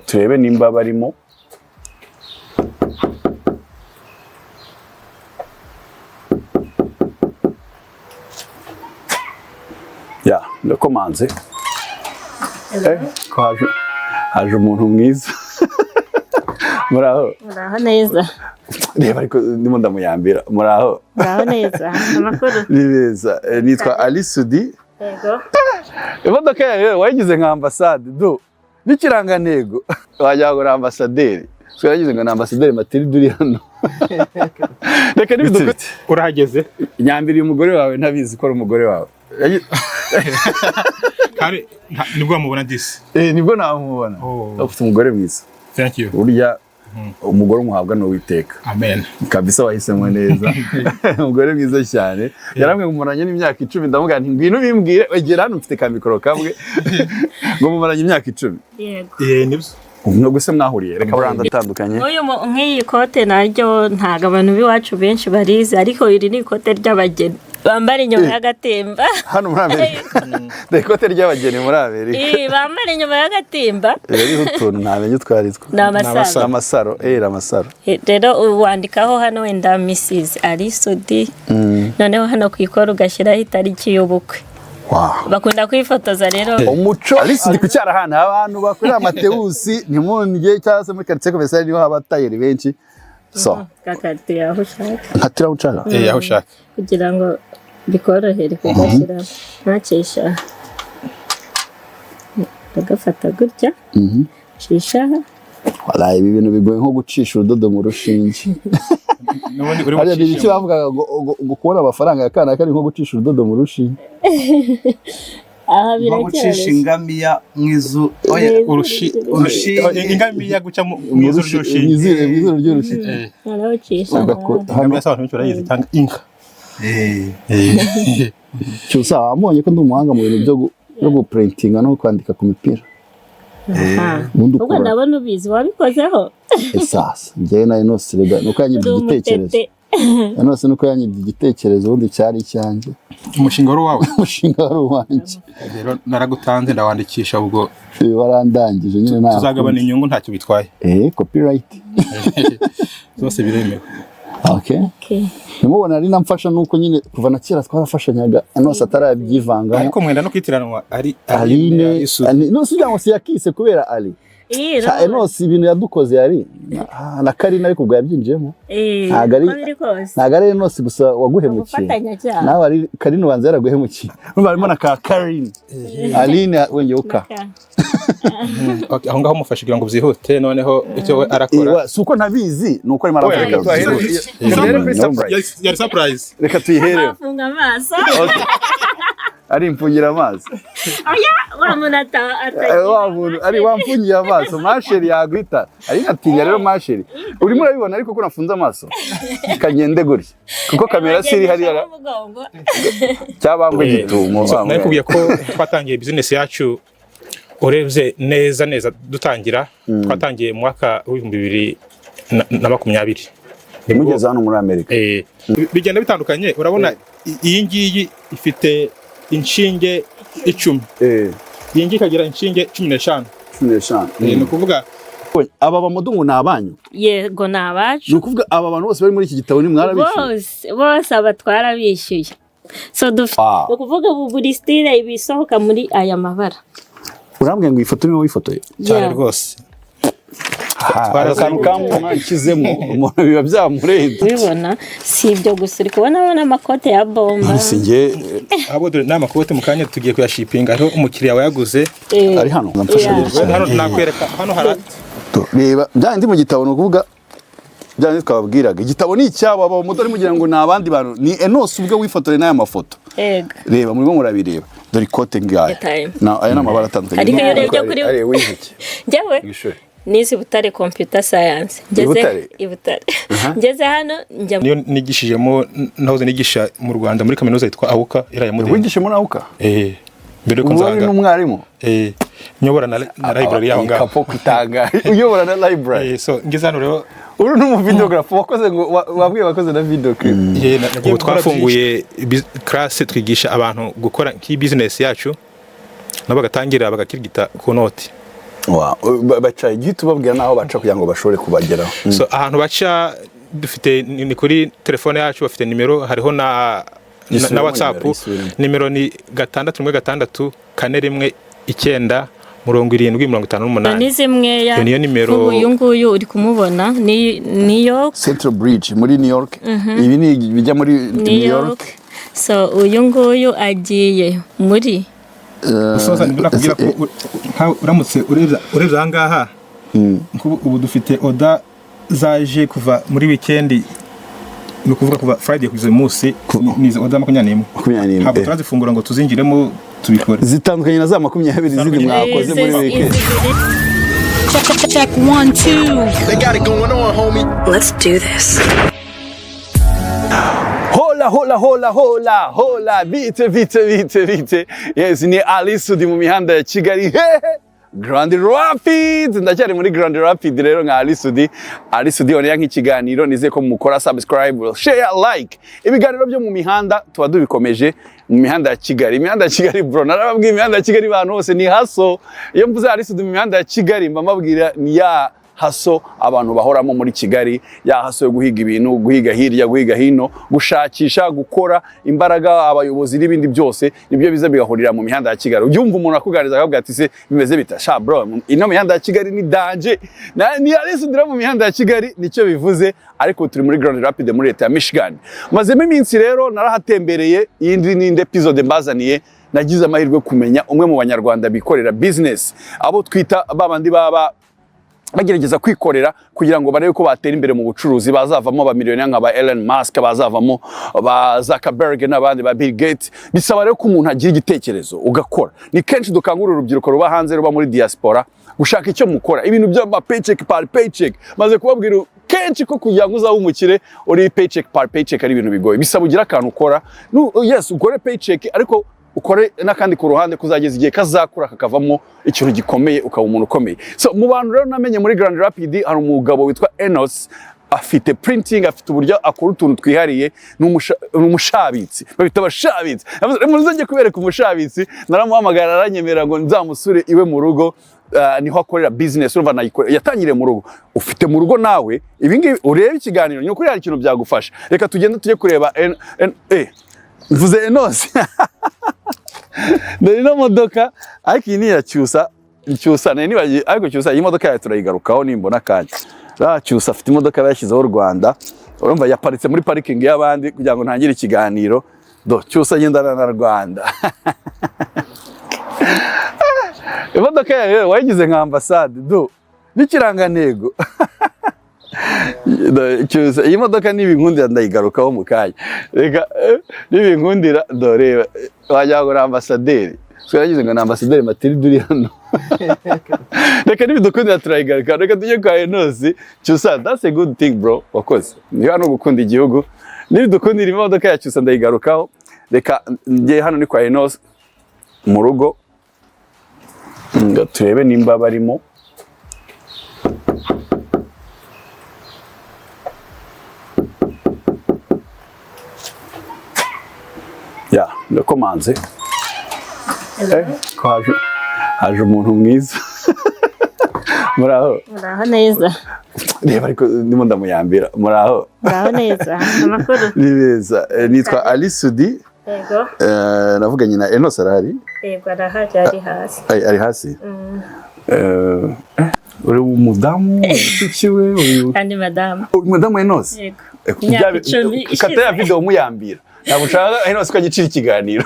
turebe nimba barimo. Ya, ndakomanze. Haje umuntu mwiza. Muraho neza. Reba ariko ndimo ndamuyambira. Muraho neza. Amakuru ni beza. Nitwa Alisudi. Yego. Imodoka yawe wayigize nka ambasade do n'ikirangantego wajya ngo ambasaderi. Twaragize ngo ambasaderi Matilde uri hano. Reka nibidukute. Urahageze Nyambiri umugore wawe ntabizi ko ari umugore wawe. Kare nibwo wamubona disi. Nibwo namubona. Ufite umugore mwiza. Thank you. Urya umugore umuhabwa no witeka. Amen. Kabisa wahisemo neza. Umugore mwiza cyane. Yaramwe mumaranye n'imyaka 10 ndavuga nti ngwino bimbwire wegera hano mfite ka mikoro kamwe. Ngo mumaranye imyaka 10. Yego. Nibyo. Umwe guse mwahuriye reka buranda atandukanye. Uyu nk'iyi kote naryo ntaga abantu biwacu benshi barize ariko iri ni ikote ry'abageni. Bambara inyuma y'agatemba. Hano muri Amerika. Ikote ry'abageni muri Amerika. Bambara inyuma y'agatemba. Rero utuntu ntamenye twaritwa. N'amasaro. Amasaro. Rero wandikaho hano wenda Mrs. Alisudi. Noneho hano kwikora ugashyiraho itariki y'ubukwe. Wow. Bakunda kwifotoza rero. Umuco Alisudi kucyara hano abantu bakorera Mateusi ntimunge cyase muri quartier commercial niho abatayeri benshi. So. Kakati yaho ushaka. Nkatira ucara. Yaho ushaka. Kugira ngo bikorohere kugashyira ntakesha. Bagafata gutya. Cisha. Wala ibi bintu bigoye nko gucisha urudodo mu rushinge. Ari ibiki bavuga gukora amafaranga yakana kari nko gucisha urudodo mu rushinge. Aha birakera. Gucisha ingamiya mwizu urushi ingamiya guca mu rushinge. Mwizu ry'urushinge. Naracisha. Ingamiya sabantu benshi barayizi cyangwa inka. Cyusa amonye ko ndumuhanga mu bintu byo guprintinga no kwandika ku mipira. Ubwo ndabona ubizi wabikozeho. Sasa njye na Enos rega nuko yanyibye igitekerezo. Enos nuko yanyibye igitekerezo ubundi cyari cyanjye. Umushinga wari wawe. Umushinga wari wanjye. Rero naragutanze ndawandikisha ubwo warandangije nyine nta. Tuzagabana inyungu ntacyo bitwaye. Copyright. Zose biremewe. Okay. Nimubona ari namfasha nuko nyine kuva na kera twarafashanyaga Enos atarabyivanga. Ariko mwenda no kwitiranwa ari Aline. No sijya ngo siyakise kubera Ali. Enos ibintu yadukoze yari na Karina ariko ubwo yabyinjiyemo. Nagari Enos gusa waguhemukiye. Nawe ari Karina ubanza yaraguhemukiye. Numva arimo na ka Karina. Aline wenyoka. Aho ngaho mufashe kugira ngo byihute noneho icyo we arakora. Suko ntabizi nuko arimo aravuga. Yari surprise. Reka tuyihere. Afunga amaso. Ari imfungira amaso. Oya wamunata ari wamfungira amaso masheri yagwita. Ari natinya rero masheri. Urimo urabibona ariko ko nafunze amaso. Kagende gutya. Kuko kamera siri hari ara. Cyabangwe gitumo. Nakubwiye ko twatangiye business yacu urebye neza dutangira twatangiye mu mwaka wa 2020. Nimugeze hano muri Amerika. Bigenda bitandukanye urabona iyi ngiyi ifite inshinge 10. Iyi ngiyi kagira inshinge 15. Ni ukuvuga aba bamodungu nabanyu. Yego nabacu. Ni ukuvuga aba bantu bose bari muri iki gitabo ni mwarabishyuye. Bose abatwara bishyuye. So ukuvuga buri style ibisohoka muri aya mabara. Urambwe ngo ifoto niwe wifotoye cyane rwose. Twarakantu kamukizemo umuntu biba byamurenze. Ubibona si ibyo gusa uri kubona amakote ya bomba. Singe abo dore n'amakote mu kanya tugiye kuyashipinga aho umukiriya wayaguze ari hano namfasha hano nakwereka hano harati. Reba byandi mu gitabo no kuvuga byandi twababwiraga igitabo ni icyabo aba motori mugira ngo nabandi bantu ni Enos ubwe wifotore n'aya mafoto. Reba murimo murabireba dore ikote ngaye na aya namabara atandukanye. Ariko iyo rebye kuri ari wihiki njyewe nizi Butare computer science ngeze Butare ngeze hano njya niyo nigishijemo nahoze nigisha mu Rwanda muri kaminuza yitwa AUKA ira ya Modern. Wigishemo na AUKA? Mbere ko nzanga n'umwarimu nyobora na library yaho ngaho kapo kutanga uyobora na library. So ngeze hano rero uru n'umu videographer wakoze ngo wabwiye wakoze na video clip. Ubu twafunguye class twigisha abantu gukora ki business yacu nabo bagatangira bagakirigita ku noti. baca igihe tubabwira naho baca kugira ngo bashobore kubageraho. So ahantu baca dufite ni kuri telefone yacu, bafite nimero, hariho na WhatsApp. Nimero ni 61641 ni zimwe ya uyu nguyu uri kumubona ni New York Central Bridge muri New York. Ibi ni bijya muri New York. So uyu nguyu agiye muri usoza nibona kugira ko uramutse urebye ahangaha ubu dufite oda zaje kuva muri weekend, ni kuvuga kuva Friday kugeza munsi nizo oda 21 ntabwo turazifungura ngo tuzinjiremo tubikore, zitandukanye na za 20 zindi mwakoze muri weekend. Check 1 2 they got it going on homie, let's do this. Hola bite. Yes, ni Nasuye mu mihanda ya Kigali. Grand Rapids, ndacyari muri Grand Rapids rero nka Nasuye onera nk'ikiganiro, nize ko mukora subscribe, share, like. Ibiganiro byo mu mihanda tuba dubikomeje mu mihanda ya Kigali. Imihanda ya Kigali bro, narababwiye imihanda ya Kigali bantu hose ni haso. Iyo mvuze Nasuye mu mihanda ya Kigali mbamabwira ni ya haso abantu bahoramo muri Kigali, ya haso yo guhiga ibintu, guhiga hirya, guhiga hino, gushakisha, gukora imbaraga, abayobozi n'ibindi byose nibyo biza bigahurira mu mihanda ya Kigali. Ubyumva umuntu akugariza akavuga ati se bimeze bita sha bro, ino mihanda ya Kigali ni danger. Ni Nasuye mu mihanda ya Kigali nicyo bivuze, ariko turi muri Grand Rapids muri leta ya Michigan. Mazemo iminsi rero narahatembereye, iyindi ni episode mbazaniye, nagize amahirwe kumenya umwe mu banyarwanda bikorera business, abo twita babandi baba bagerageza kwikorera kugira ngo barebe ko batera imbere mu bucuruzi, bazavamo abamiliyoneri nka ba Elon Musk, bazavamo ba Zuckerberg n'abandi ba Bill Gates. Bisaba rero ko umuntu agira igitekerezo ugakora. Ni kenshi dukangurira urubyiruko ruba hanze, ruba muri diaspora, gushaka icyo mukora, ibintu bya paycheck par paycheck. Maze kubabwira kenshi ko kugira ngo uzabe umukire uri paycheck par paycheck ari ibintu bigoye. Bisaba ugira akantu ukora. Yes, ukore paycheck ariko ukore n'akandi ku ruhande kuzageza igihe kazakura kakavamo ikintu gikomeye, ukaba umuntu ukomeye. So mu bantu rero namenye muri Grand Rapids hari umugabo witwa Enos, afite printing, afite uburyo akora utuntu twihariye, n'umushabitsi, babita abashabitsi. Muzajye kubereka umushabitsi, naramuhamagara aranyemera ngo nzamusure iwe mu rugo, niho akorera business, urumva yatangiriye mu rugo. Ufite mu rugo nawe ibingibi urebe ikiganiro, ni ukuri hari ikintu byagufasha. Reka tugende tujye kureba mvuze Enos. Ndari no modoka ariko iyi ni ya Cyusa nibagiye, ariko Cyusa iyi modoka yawe turayigarukaho nimbona kanya. Cyusa afite imodoka yashyizeho Rwanda, urumva yaparitse muri parking y'abandi kugira ngo ntangire ikiganiro. Cyusa ngendana na Rwanda. Imodoka yawe wayigize nka ambasade n'ikirangantego. Cyusa iyi modoka nibinkundira ndayigarukaho mu kanya. Reka nibinkundira reba wajya ngo ambasaderi, twaragize ngo ambasaderi Matilde uri hano. Reka nibidukundira turayigaruka. Reka tujye kwa Enos. Cyusa, that's a good thing bro, wakoze. Ni hano gukunda igihugu. Nibidukundira imodoka ya Cyusa ndayigarukaho. Reka ngiye hano ni kwa Enos mu rugo, turebe nimba barimo. Ya, ndakomanze. Haje umuntu mwiza. Muraho neza. Reba ariko ndimo ndamuyambira. Muraho neza. Amakuru ni beza. Nitwa Nasuye. Yego. Navuganye na Enos arahari. Yego, arahari, ari hasi. Ari hasi. Uri umudamu uciwe uyu. Kandi madamu. Madamu Enos. Yego. Kata ya video muyambira. Nabushaka Enos ko agicira ikiganiro.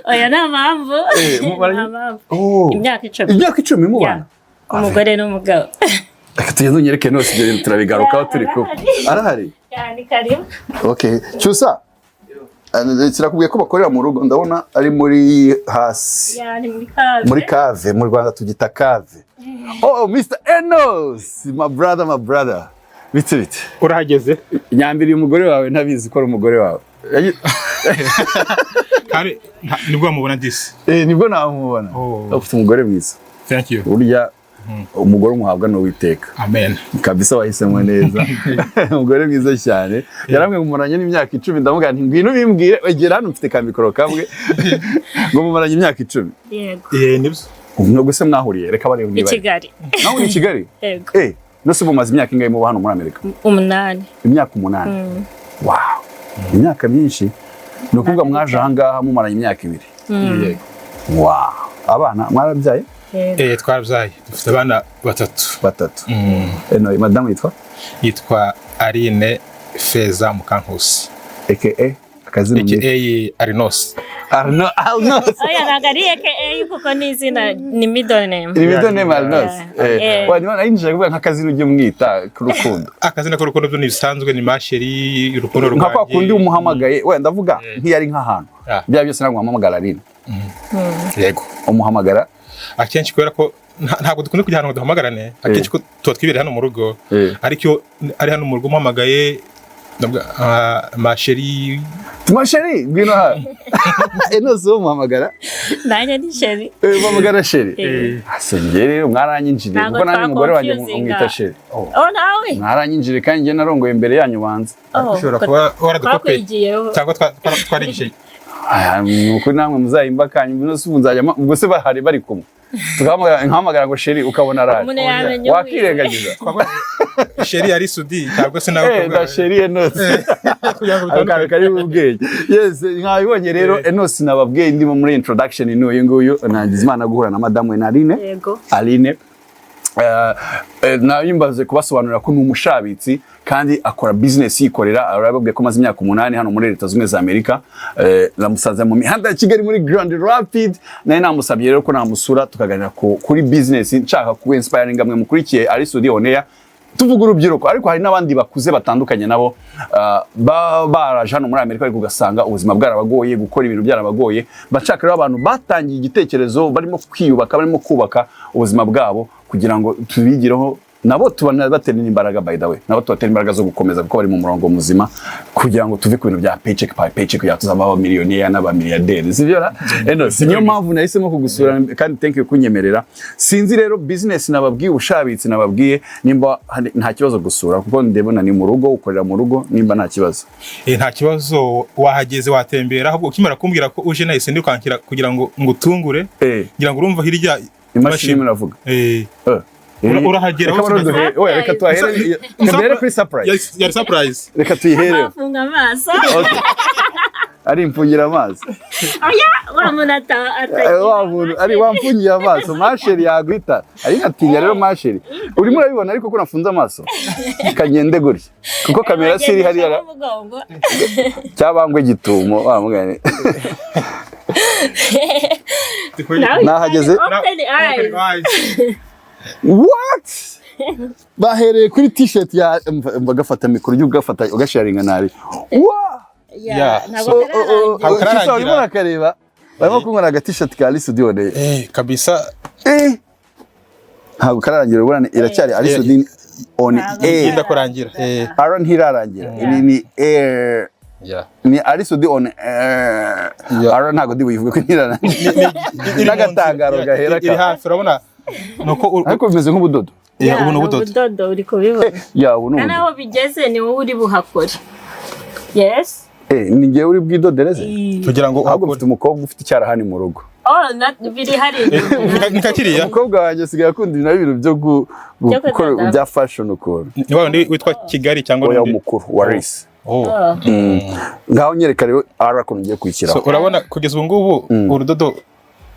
Oya namamvu. Imyaka 10. Imyaka 10 mu bana. Umugore n'umugabo. Reka tugende unyereke Enos ibyo turabigarukaho turi ko. Arahari? Yani karibu. Okay. Cyusa. Sirakubwiye ko bakorera mu rugo, ndabona ari muri hasi. Yani muri cave. Muri cave, mu Rwanda tugita cave. Oh, Mr. Enos, my brother. Bite. Urahageze? Nyambiri umugore wawe ntabizi ko ari umugore wawe. Kare nibwo amubona disi. Nibwo namubona. Ufite umugore mwiza. Thank you. Urya umugore umuhabwa no witeka. Amen. Kabisa wahisemo neza. Umugore mwiza cyane. Yaramwe mumuranye n'imyaka 10, ndavuga nti ngwino bimbwire egera hano mfite ka mikoro kamwe. Ngo mumuranye imyaka 10. Yego. Nibyo. Nubwo se mwahuriye reka bari i Kigali. Nawe ni Kigali? Yego. Nose mumaze imyaka ingahe mu hano muri Amerika? 8. Imyaka 8. Wow. Imyaka myinshi. No kuvuga mwaje ahangaha mumaranye imyaka 2. Yego. Wow. Abana mwarabyaye? Twarabyaye. Dufite abana 3. Eno madame yitwa Aline FEZA Mukankusi. AKA akazina AKA Enos. Enos. Oya nagari AKA kuko ni izina ni middle name. Ni middle name Enos. Wanyuma injije kuvuga nk'akazina ujye mwita k'urukundo. Akazina k'urukundo byo bisanzwe ni masheri urukundo rwanjye. Nk'ako kundi umuhamagaye wenda ndavuga nk'iyari nk'ahantu. Bya byose ntabwo muhamagara Aline. Yego. Umuhamagara akenshi kubera ko ntabwo dukunda kujya ahantu duhamagarane akenshi ko tuba twibere hano mu rugo ariko ari hano mu rugo muhamagaye masheri ngwino ha Enos umuhamagara nanjye ni sheri umuhamagara sheri asengere mwaranyinjire kuko nani umugore wanjye umwita sheri nawe mwaranyinjire kandi nge narongoye imbere yanyu banze ushobora kuba waradukopeye cyangwa twarigishe nuko namwe muzayimba kanyu Enos nzajya ubwo se bahari bari kumwe nkahamagara ngo sheri ukabona araje wakirengagiza sheri yari sudi cyangwa se nawe kuvuga sheri Enos kari ubwenge yes nkabibonye rero Enos nababwiye ndimo muri introduction n'uyu nguyu nagize imana guhura na madame Aline. Yego. Aline nayimbaze kubasobanurira ko n'umushabitsi kandi akora business yikorera arababwiye ko maze imyaka 8 hano muri Leta Zunze za Amerika namusanze mu mihanda ya Kigali muri Grand Rapid naye namusabye rero ko namusura tukaganira kuri business nshaka ku inspiring amwe mukurikiye ari studio oneya tuvuga urubyiruko ariko hari n'abandi bakuze batandukanye nabo baraje hano muri Amerika ariko ugasanga ubuzima bwarabagoye gukora ibintu byarabagoye bashaka rero abantu batangiye igitekerezo barimo kwiyubaka barimo kubaka ubuzima bwabo kugira ngo tubigireho nabo tubana batera imbaraga by the way nabo tubatera imbaraga zo gukomeza kuko bari mu murongo muzima kugira ngo tuve ku bintu bya paycheck by paycheck yatuzaba aba miliyoniya n'aba milliardaires sivyo ra Enos niyo mpamvu nahisemo kugusura kandi thank you kunyemerera sinzi rero business nababwiye ubushabitsi nababwiye nimba nta kibazo gusura kuko ndebona ni mu rugo ukorera mu rugo nimba nta kibazo nta kibazo wahageze watembera ahubwo ukimara kumbwira ko uje nahise ndikankira kugira ngo ngutungure kugira ngo urumva hirya imashini muravuga urahagera oya reka tuhere ndere kuri surprise yari surprise reka tuyihere afunga amaso ari imfungira amaso oya wamunata ari wamfungira amaso masheri yagwita ari natinya rero masheri urimo urabibona ariko ko nafunze amaso kagende gutya kuko kamera siri hari ara cyabangwe gitumo bamugane nahageze what bahereye kuri t-shirt ya bagafata mikoro y'ugafata ugasharinga nari barimo nakareba barimo kunkora aga t-shirt ka studio de kabisa ntabwo kararangira ubona iracyari ari studio on air ndakurangira aron hirarangira ni air ni ari studio on air aron ntabwo ndi buyivuge ko ntirarangira n'agatangaro gahera iri hafi urabona nuko ariko bimeze nk'ubudodo ubu ubudodo uri kubibona ubu ni naho bigeze ni wowe uri buhakore yes ni ngewe uri bwidodereze kugira ngo ahubwo ufite umukobwa ufite icyarahani mu rugo biri hari nikakiriya umukobwa wanjye asigaye akunda ibintu byo gukora bya fashion ukuntu ni wa wundi witwa Kigali cyangwa undi mukuru Waris ngaho nyereka rero arakuntu ngiye kwikiraho urabona kugeza ubu ngubu urudodo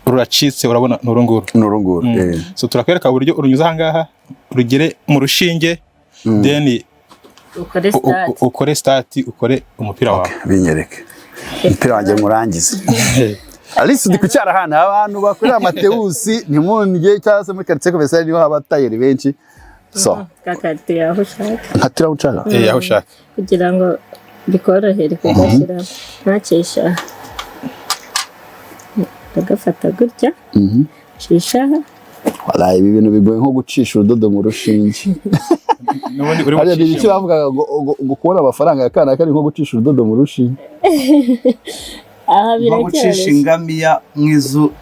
ruracitse urabona nurunguru so turakwereka uburyo urunyuza ahangaha rugere mu rushinge then ukore start ukore umupira wawe binyereke umupira wanjye murangize Alice ndi kucyara hano abantu bakorera amateusi ntimunge cyase muri quartier commercial niho abatayeri benshi so kakati yaho ushaka nkatira ucaka yaho ushaka kugira ngo bikorohere kugashyira ntakesha bagafata gutya cisha wala ibi bintu bigoye nko gucisha urudodo mu rushinge ari icyo bavuga ngo kubona amafaranga yakana kari nko gucisha urudodo mu rushinge aha gucisha ingamiya mwizu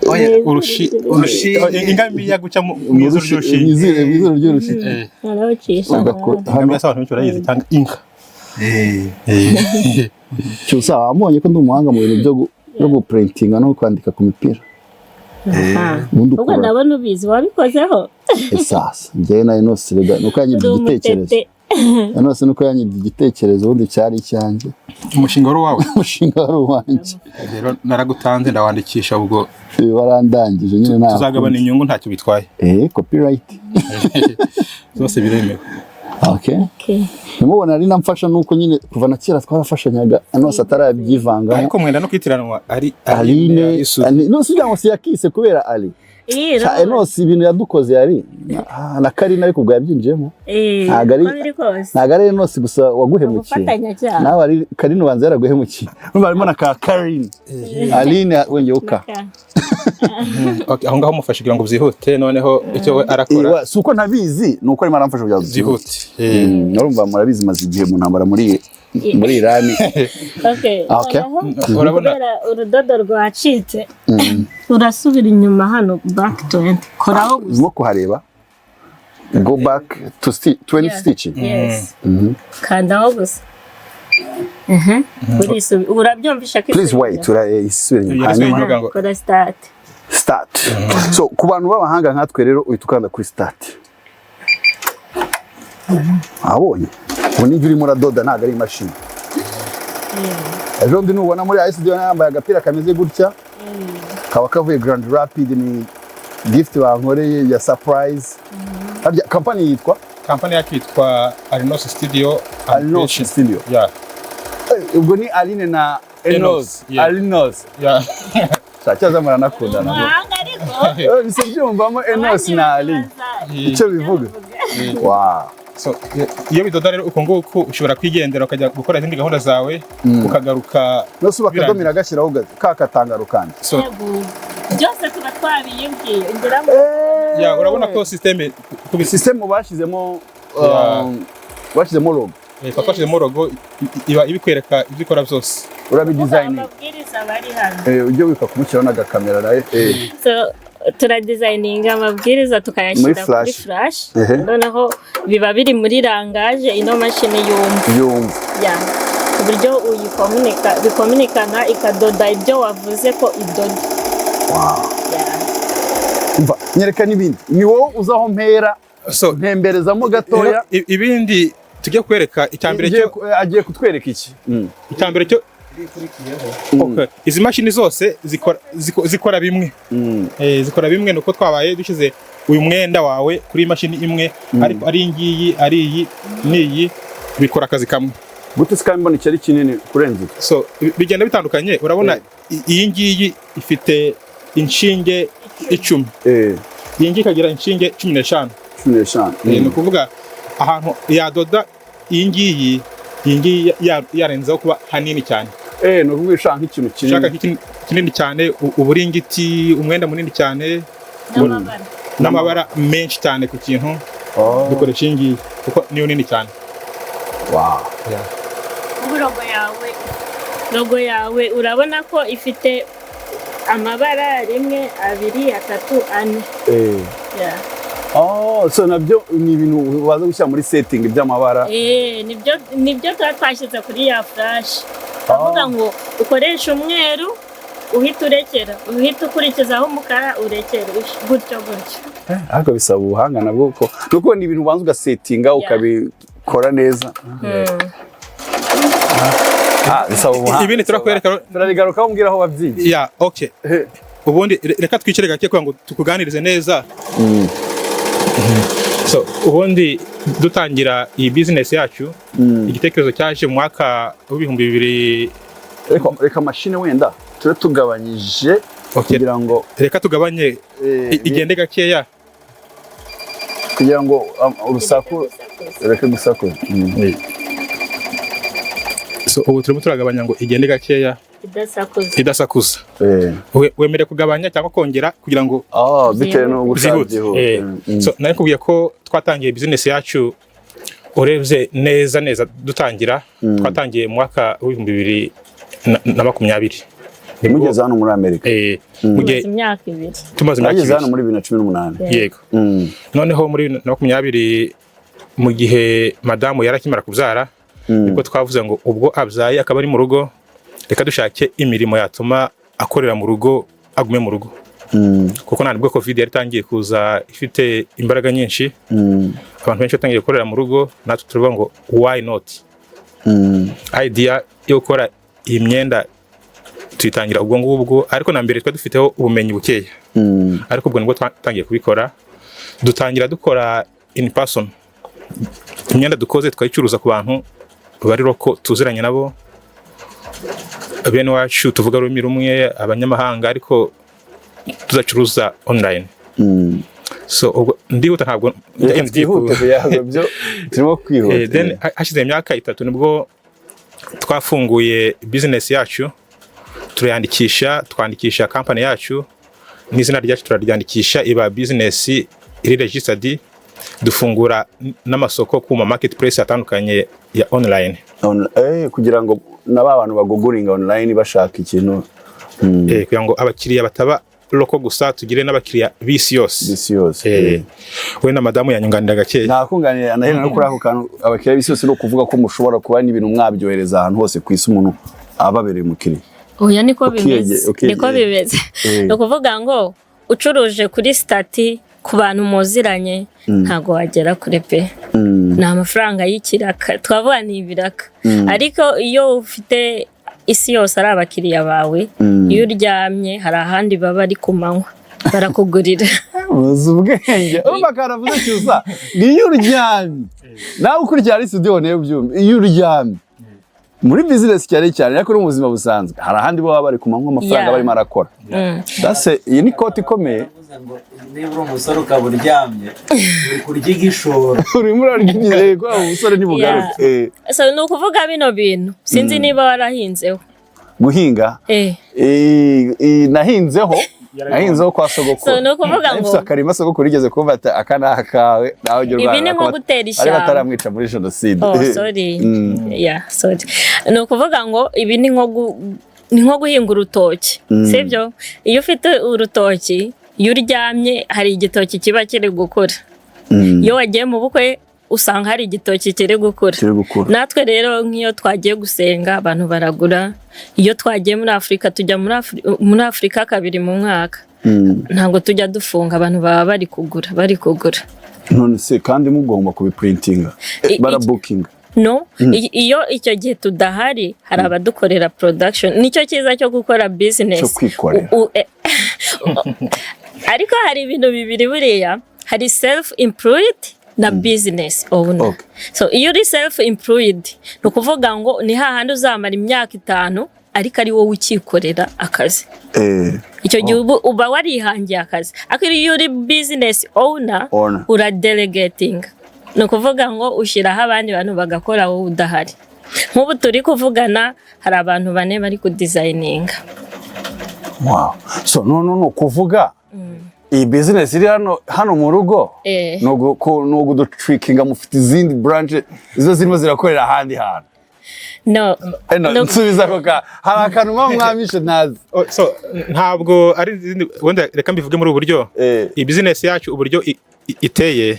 ingamiya guca mu mwizu ry'urushinge arabacisha ingamiya sabantu benshi barayizi cyangwa inka cyusa wamubonye ko ndi umuhanga mu bintu byo guprintinga no kwandika ku mipira ubwo ndabona ubizi wabikozeho sasa njye na Enos rega nuko yanyibye igitekerezo Enos nuko yanyibye igitekerezo ubundi cyari cyanjye umushinga wari wawe umushinga wari wanjye rero naragutanze ndawandikisha ubwo warandangije nyine nta tuzagabana inyungu ntacyo bitwaye copyright zose biremewe. Okay. Nimubona ari namfasha nuko nyine kuva na kera twarafashanyaga Enos atarabyivanga ariko mwenda no kwitiranwa ari Aline no sijya ngo siyakise kubera Ali Enos ibintu yadukoze yari na Karina ariko ubwo yabyinjemo ntago ari Enos gusa waguhemukiye nawe ari Karina ubanza yaraguhemukiye numva harimo na Karina Aline wenyoka aho ngaho mufashe kugira ngo byihute noneho icyo we arakora suko ntabizi nuko arimo aramfasha kugira ngo byihute narumva murabizi maze igihe mu ntambara muri Irani. Urabona urudodo rwacitse urasubira inyuma hano back 20 koraho gusa kuhareba go back to 20 stitching. Yes. Kandaho gusa urabyumvisha ko please wait hanyuma kora start. So ku bantu b'abahanga nkatwe rero uyitukanda kuri start abonye ubuni uri muri doda ntago ari imashini ejo ndi nubona muri studio yambaye agapira kameze gutya kaba kavuye Grand Rapid ni gift bankoreye ya surprise company yitwa yakitwa Enos Studio yeah ubwo ni Aline na Enos Alinos yeah cyaza muranakunda nabo bisebyumvamo Enos na Aline icyo bivuga wow. So iyo bidoda rero uko nguko ushobora kwigendera ukajya gukora izindi gahunda zawe ukagaruka no suba kadomira gashiraho kakatangaro kandi so byose tuba twabiyibwiye ingeramo ya urabona ko system bashizemo logo twashizemo logo iba ibikwereka ibikora byose urabidesign amabwiriza bari hano ujye wika kumushyira n'agakamera naye so turadesigninga amabwiriza tukayashyira kuri flash noneho biba biri muri rangaje ino mashini yumva ya uburyo bikomunikana ikadoda ibyo wavuze ko idoda umva nyereka n'ibindi ni wowe uzaho mpera so ntemberezamo gatoya ibindi tujye kwereka icyambere cyo agiye kutwereka iki icyambere cyo izi mashini zose zikora bimwe zikora bimwe nuko twabaye dushize uyu mwenda wawe kuri mashini imwe ariko ari ngiyi ari iyi niyi bikora akazi kamwe gute sikambona cyari kinini kurenza so bigenda bitandukanye urabona iyi ngiyi ifite inshinge 10 iyi ngiyi kagira inshinge 15 ni kuvuga ahantu yadoda iyi ngiyi yarenzaho kuba hanini cyane no kugurisha nk'ikintu kinini cyane uburingiti umwenda munini cyane n'amabara menshi cyane ku kintu dukoresha ingi kuko niyo nini cyane wow logo yawe urabona ko ifite amabara 1 2 3 4 so nabyo ni ibintu waza gushyira muri setting by'amabara nibyo twashyize kuri ya flash avuga ngo ukoresha umweru uhita ukurikizaho umukara urekere gutyo ariko bisaba ubuhanga nabwo nuko ni ibintu ubanza ugasetinga ukabikora neza bisaba ubuhanga ibindi turakwereka turarigaruka umbwira aho wabyiye okay ubundi reka twicare gake kugira ngo tukuganirize neza so ubundi dutangira iyi business yacu igitekerezo cyaje mu mwaka w'2000 reka mashine wenda ture tugabanyije kugira ngo reka tugabanye igende gakeya kugira ngo urusaku reka gusaku so ubu turimo turagabanya ngo igende gakeya idasakuza wemere kugabanya cyangwa kongera kugira ngo bitewe no gushaka so nari kubwiye ko twatangiye business yacu urebye neza dutangira twatangiye mu mwaka w'2020 mugeze hano muri Amerika tumaze imyaka 2 hano muri 2018 yego noneho muri 2020 mu gihe madamu yarakimara kubyara niko twavuze ngo ubwo abyaye akaba ari mu rugo reka dushake imirimo yatuma akorera mu rugo agume mu rugo kuko ntabwo covid yari tangiye kuza ifite imbaraga nyinshi, abantu benshi batangiye gukorera mu rugo, natwe tuvuga ngo why not. Idea yo gukora iyi myenda tuyitangira ubwo ngubwo, ariko na mbere twa dufiteho ubumenyi bukeya, ariko ubwo nibwo twatangiye kubikora. Dutangira dukora in person, imyenda dukoze twayicuruza ku bantu bari roko tuziranye nabo, bene wacu tuvuga ururimi rumwe, abanyamahanga, ariko tuzacuruza online. So ubwo ndihuta ntabwo byo turimo kwihuta. Then hashize imyaka 3 nibwo twafunguye business yacu, turayandikisha, twandikisha company yacu, n'izina ryacu turaryandikisha, iba business iri registered, dufungura n'amasoko ku ma marketplace atandukanye ya online. Kugira ngo naba abantu baguguringa online bashaka ikintu, kugira ngo abakiriya bataba loko gusa, tugire n'abakiriya bisi yose. Wenda madamu yanyunganira gake. Nakunganira anahera no kuri ako kantu, abakiriya bisi yose no kuvuga ko mushobora kuba n'ibintu mwabyohereza ahantu hose ku isi umuntu ababereye umukiriya. Oya niko bimeze. Niko bimeze. No kuvuga ngo ucuruje kuri stati ku bantu muziranye ntago wagera kure pe. Na amafaranga y'ikiraka twavuga ni ibiraka. Ariko iyo ufite isi yose ari abakiriya bawe, iyo uryamye hari ahandi baba ari ku manywa barakugurira. Ubwenge bakaravuze cyusa niyo uryamye nawe ukurikira ari studio nayo byumva, iyo uryamye muri business cyane ariko no mu buzima busanzwe hari ahandi baba bari ku manywa amafaranga barimo arakora. Dase iyi ni koti ikomeye. Niba umusore ukaba uryamye uri kurya igishoro, urimo urarya ko umusore ni bugaruke. So no kuvuga bino bintu sinzi niba warahinzeho guhinga. Nahinzeho kwa sogoko. So no kuvuga ngo akarima sogoko rigeze kumva akana akawe nawe jyo ibi ni nko gutera ishyamba, ari bataramwica muri jenoside. Sorry. Sorry. No kuvuga ngo ibi ni nko guhinga urutoki, sibyo? Iyo ufite urutoki, iyo uryamye hari igitoki kiba kiri gukura. Iyo wagiye mu bukwe usanga hari igitoki kiri gukura. Natwe rero nk'iyo twagiye gusenga abantu baragura. Iyo twagiye muri Afrika tujya muri Afrika kabiri mu mwaka, ntabwo tujya dufunga, abantu baba bari kugura. None se kandi mugomba kubiprintinga barabookinga? No, iyo icyo gihe tudahari hari abadukorera production. Nicyo cyiza cyo gukora business cyo kwikorera. Ariko hari ibintu bibiri buriya, hari self employed na business owner. So iyo uri self employed no kuvuga ngo ni hahandi uzamara imyaka 5 ariko ari wowe ukikorera akazi. Icyo gihe uba warihangiye akazi. Ariko iyo uri business owner ura delegating, no kuvuga ngo ushyiraho abandi bantu bagakora wowe udahari. Nk'ubu turi kuvugana hari abantu 4 bari ku designinga. Wow. So no kuvuga iyi business iri hano mu rugo no gudutrickinga mufite izindi branch izo zirimo zirakorera ahandi hantu. No. Nsubiza ko hari akantu mwamishe nazi. So ntabwo ari izindi, wenda reka mbivuge muri uburyo iyi business yacu uburyo iteye.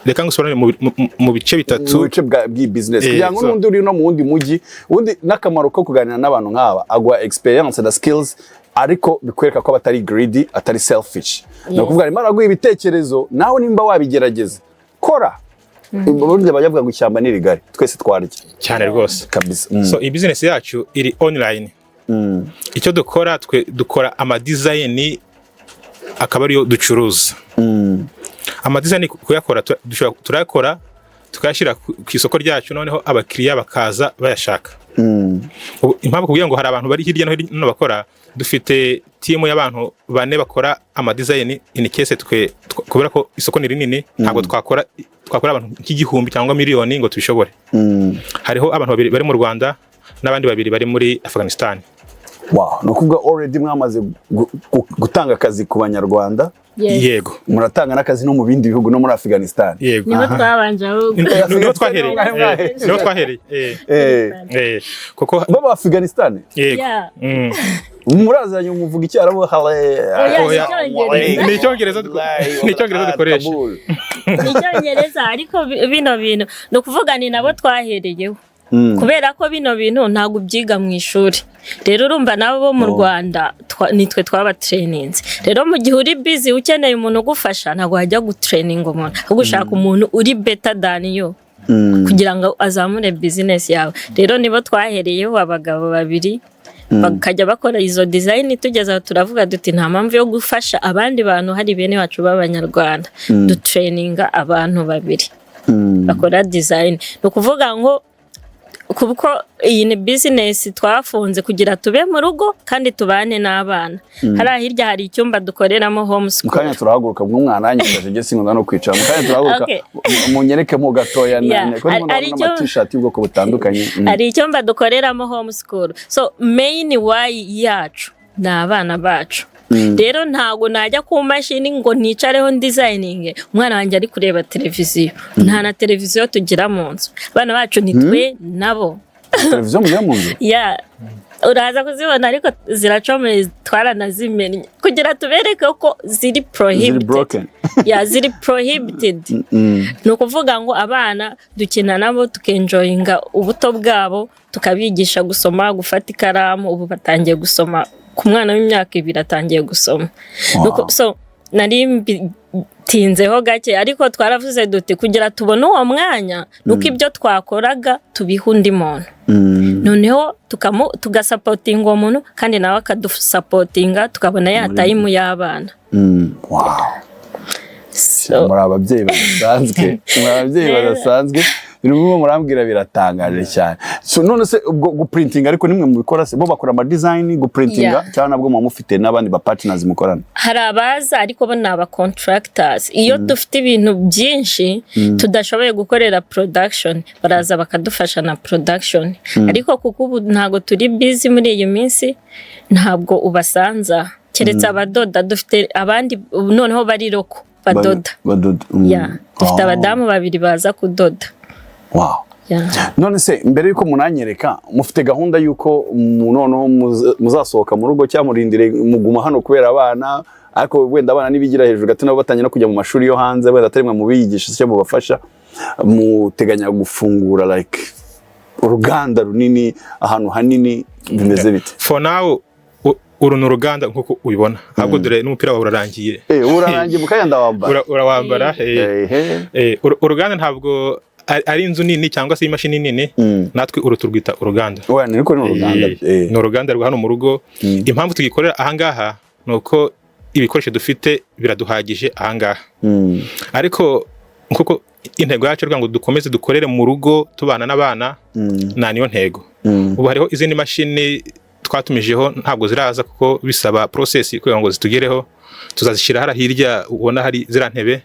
Reka ngusobanure mu bice bitatu. Mu bice bw'i business kugira ngo n'undi uri no mu wundi mugi, wundi nakamaro ko kuganira n'abantu nk'aba agwa experience and skills, ariko bikwereka ko batari greedy, atari selfish. No kuvuga imana guha ibitekerezo nawe nimba wabigerageza kora. Ubundi bayavuga ngo ishyamba ni rigari, twese twarya cyane rwose kabisa. So i business yacu iri online. Icyo dukora ama design akaba ariyo ducuruza. Ama design kuyakora turakora tukayashyira ku isoko ryacu, noneho abakiriya bakaza bayashaka. Impamvu kugira ngo hari abantu bari hirya no hino bakora, dufite team y'abantu 4 bakora ama design in case kubera ko isoko ni rinini, ntabwo twakora abantu nk'igihumbi cyangwa miliyoni ngo tubishobore. Hariho abantu 2 bari mu Rwanda n'abandi 2 bari muri Afghanistan. Wow, no kuvuga already mwamaze gutanga akazi ku Banyarwanda. Yego. Muratanga n'akazi no mu bindi bihugu no muri Afghanistan. Yego. Niho twabanje ahubwo. Niho twahereye. Kuko baba Afghanistan. Yego. Murazanye umuvuga icyarabu hale. Ni Icyongereza dukoresha. Ni Icyongereza ariko bino bintu no kuvuga ni nabo twahereyeho. kubera ko bino bintu ntago byiga mu ishuri. Rero urumva nabo bo mu Rwanda nitwe twaba traininze. Rero mu gihe uri busy ukeneye umuntu ugufasha ntago hajya gutraininga umuntu, ahubwo ushaka umuntu uri better than you kugira ngo azamure business yawe. Rero nibo twahereyeho abagabo babiri bakajya bakora izo design, tugeza turavuga duti nta mpamvu yo gufasha abandi bantu, hari bene wacu b'Abanyarwanda dutraininga abantu babiri bakora design. No kuvuga ngo kuko iyi ni business twafunze kugira tube mu rugo kandi tubane n'abana. Hari hirya hari icyumba dukoreramo homeschool. Mukanya turahaguruka mwana yanyikaje nge singo no kwicara. Mukanya turahaguruka munyereke mu gatoya ko ndabona t-shirt y'ubwoko butandukanye. Ari icyumba dukoreramo homeschool. So main why yacu n'abana bacu. Rero ntago najya ku mashini ngo nicareho designing umwana wanjye ari kureba televiziyo. Nta na televiziyo tugira mu nzu. Abana bacu nitwe nabo. Televiziyo mu nzu? Yeah. Uraza kuzibona ariko ziracomeye twaranazimenye kugira tubereke ko ziri prohibited. Ziri prohibited. No kuvuga ngo abana dukina nabo tukenjoyinga ubuto bwabo, tukabigisha gusoma, gufata ikaramu. Ubu batangiye gusoma, ku mwana w'imyaka 2 atangiye gusoma. So nari tinzeho gake ariko twaravuze duti kugira tubone uwo mwanya nuko ibyo twakoraga tubihundi muntu. Noneho tugasupportinga uwo muntu kandi nawe akadusupportinga tukabona ya time y'abana. Muri ababyeyi badasanzwe birimo murambwira biratangaje cyane. So none se ubwo guprinting ariko nimwe mu bikora se bo bakora ama design guprintinga cyane nabwo mu mufite n'abandi ba partners mukorana? Hari abaza ariko bo naba contractors. Iyo dufite ibintu byinshi tudashoboye gukorera production baraza bakadufasha na production. Ariko kuko ubu ntago turi busy muri iyo minsi ntabwo ubasanza keretse abadoda. Dufite abandi noneho bari roko badoda. Dufite abadamu babiri baza kudoda. None se mbere yuko munanyereka mufite gahunda yuko noneho muzasohoka mu rugo cyangwa murindire muguma hano kubera abana, ariko wenda abana nibigira hejuru gato nabo batangira kujya mu mashuri yo hanze wenda atarimwe mu biyigisha cyo mubafasha, muteganya gufungura like uruganda runini ahantu hanini bimeze bite? For now uru n'uruganda nkuko ubibona ahubwo dore n'umupira wawe urarangiye. Urarangiye mukayanda wambara urawambara. Uruganda ntabwo ari inzu nini cyangwa se imashini nini, natwe uruturwita uruganda. Niko n'uruganda. Ni uruganda rwa hano mu rugo. Impamvu tugikorera ahangaha nuko ibikoresho dufite biraduhagije ahangaha. Ariko nkuko intego yacu rwango dukomeze dukorere mu rugo tubana n'abana, na niyo ntego. Ubu hariho izindi mashini twatumijeho ntabwo ziraza kuko bisaba process kugira ngo zitugereho. Tuzazishira hara hirya ubona hari zira ntebe.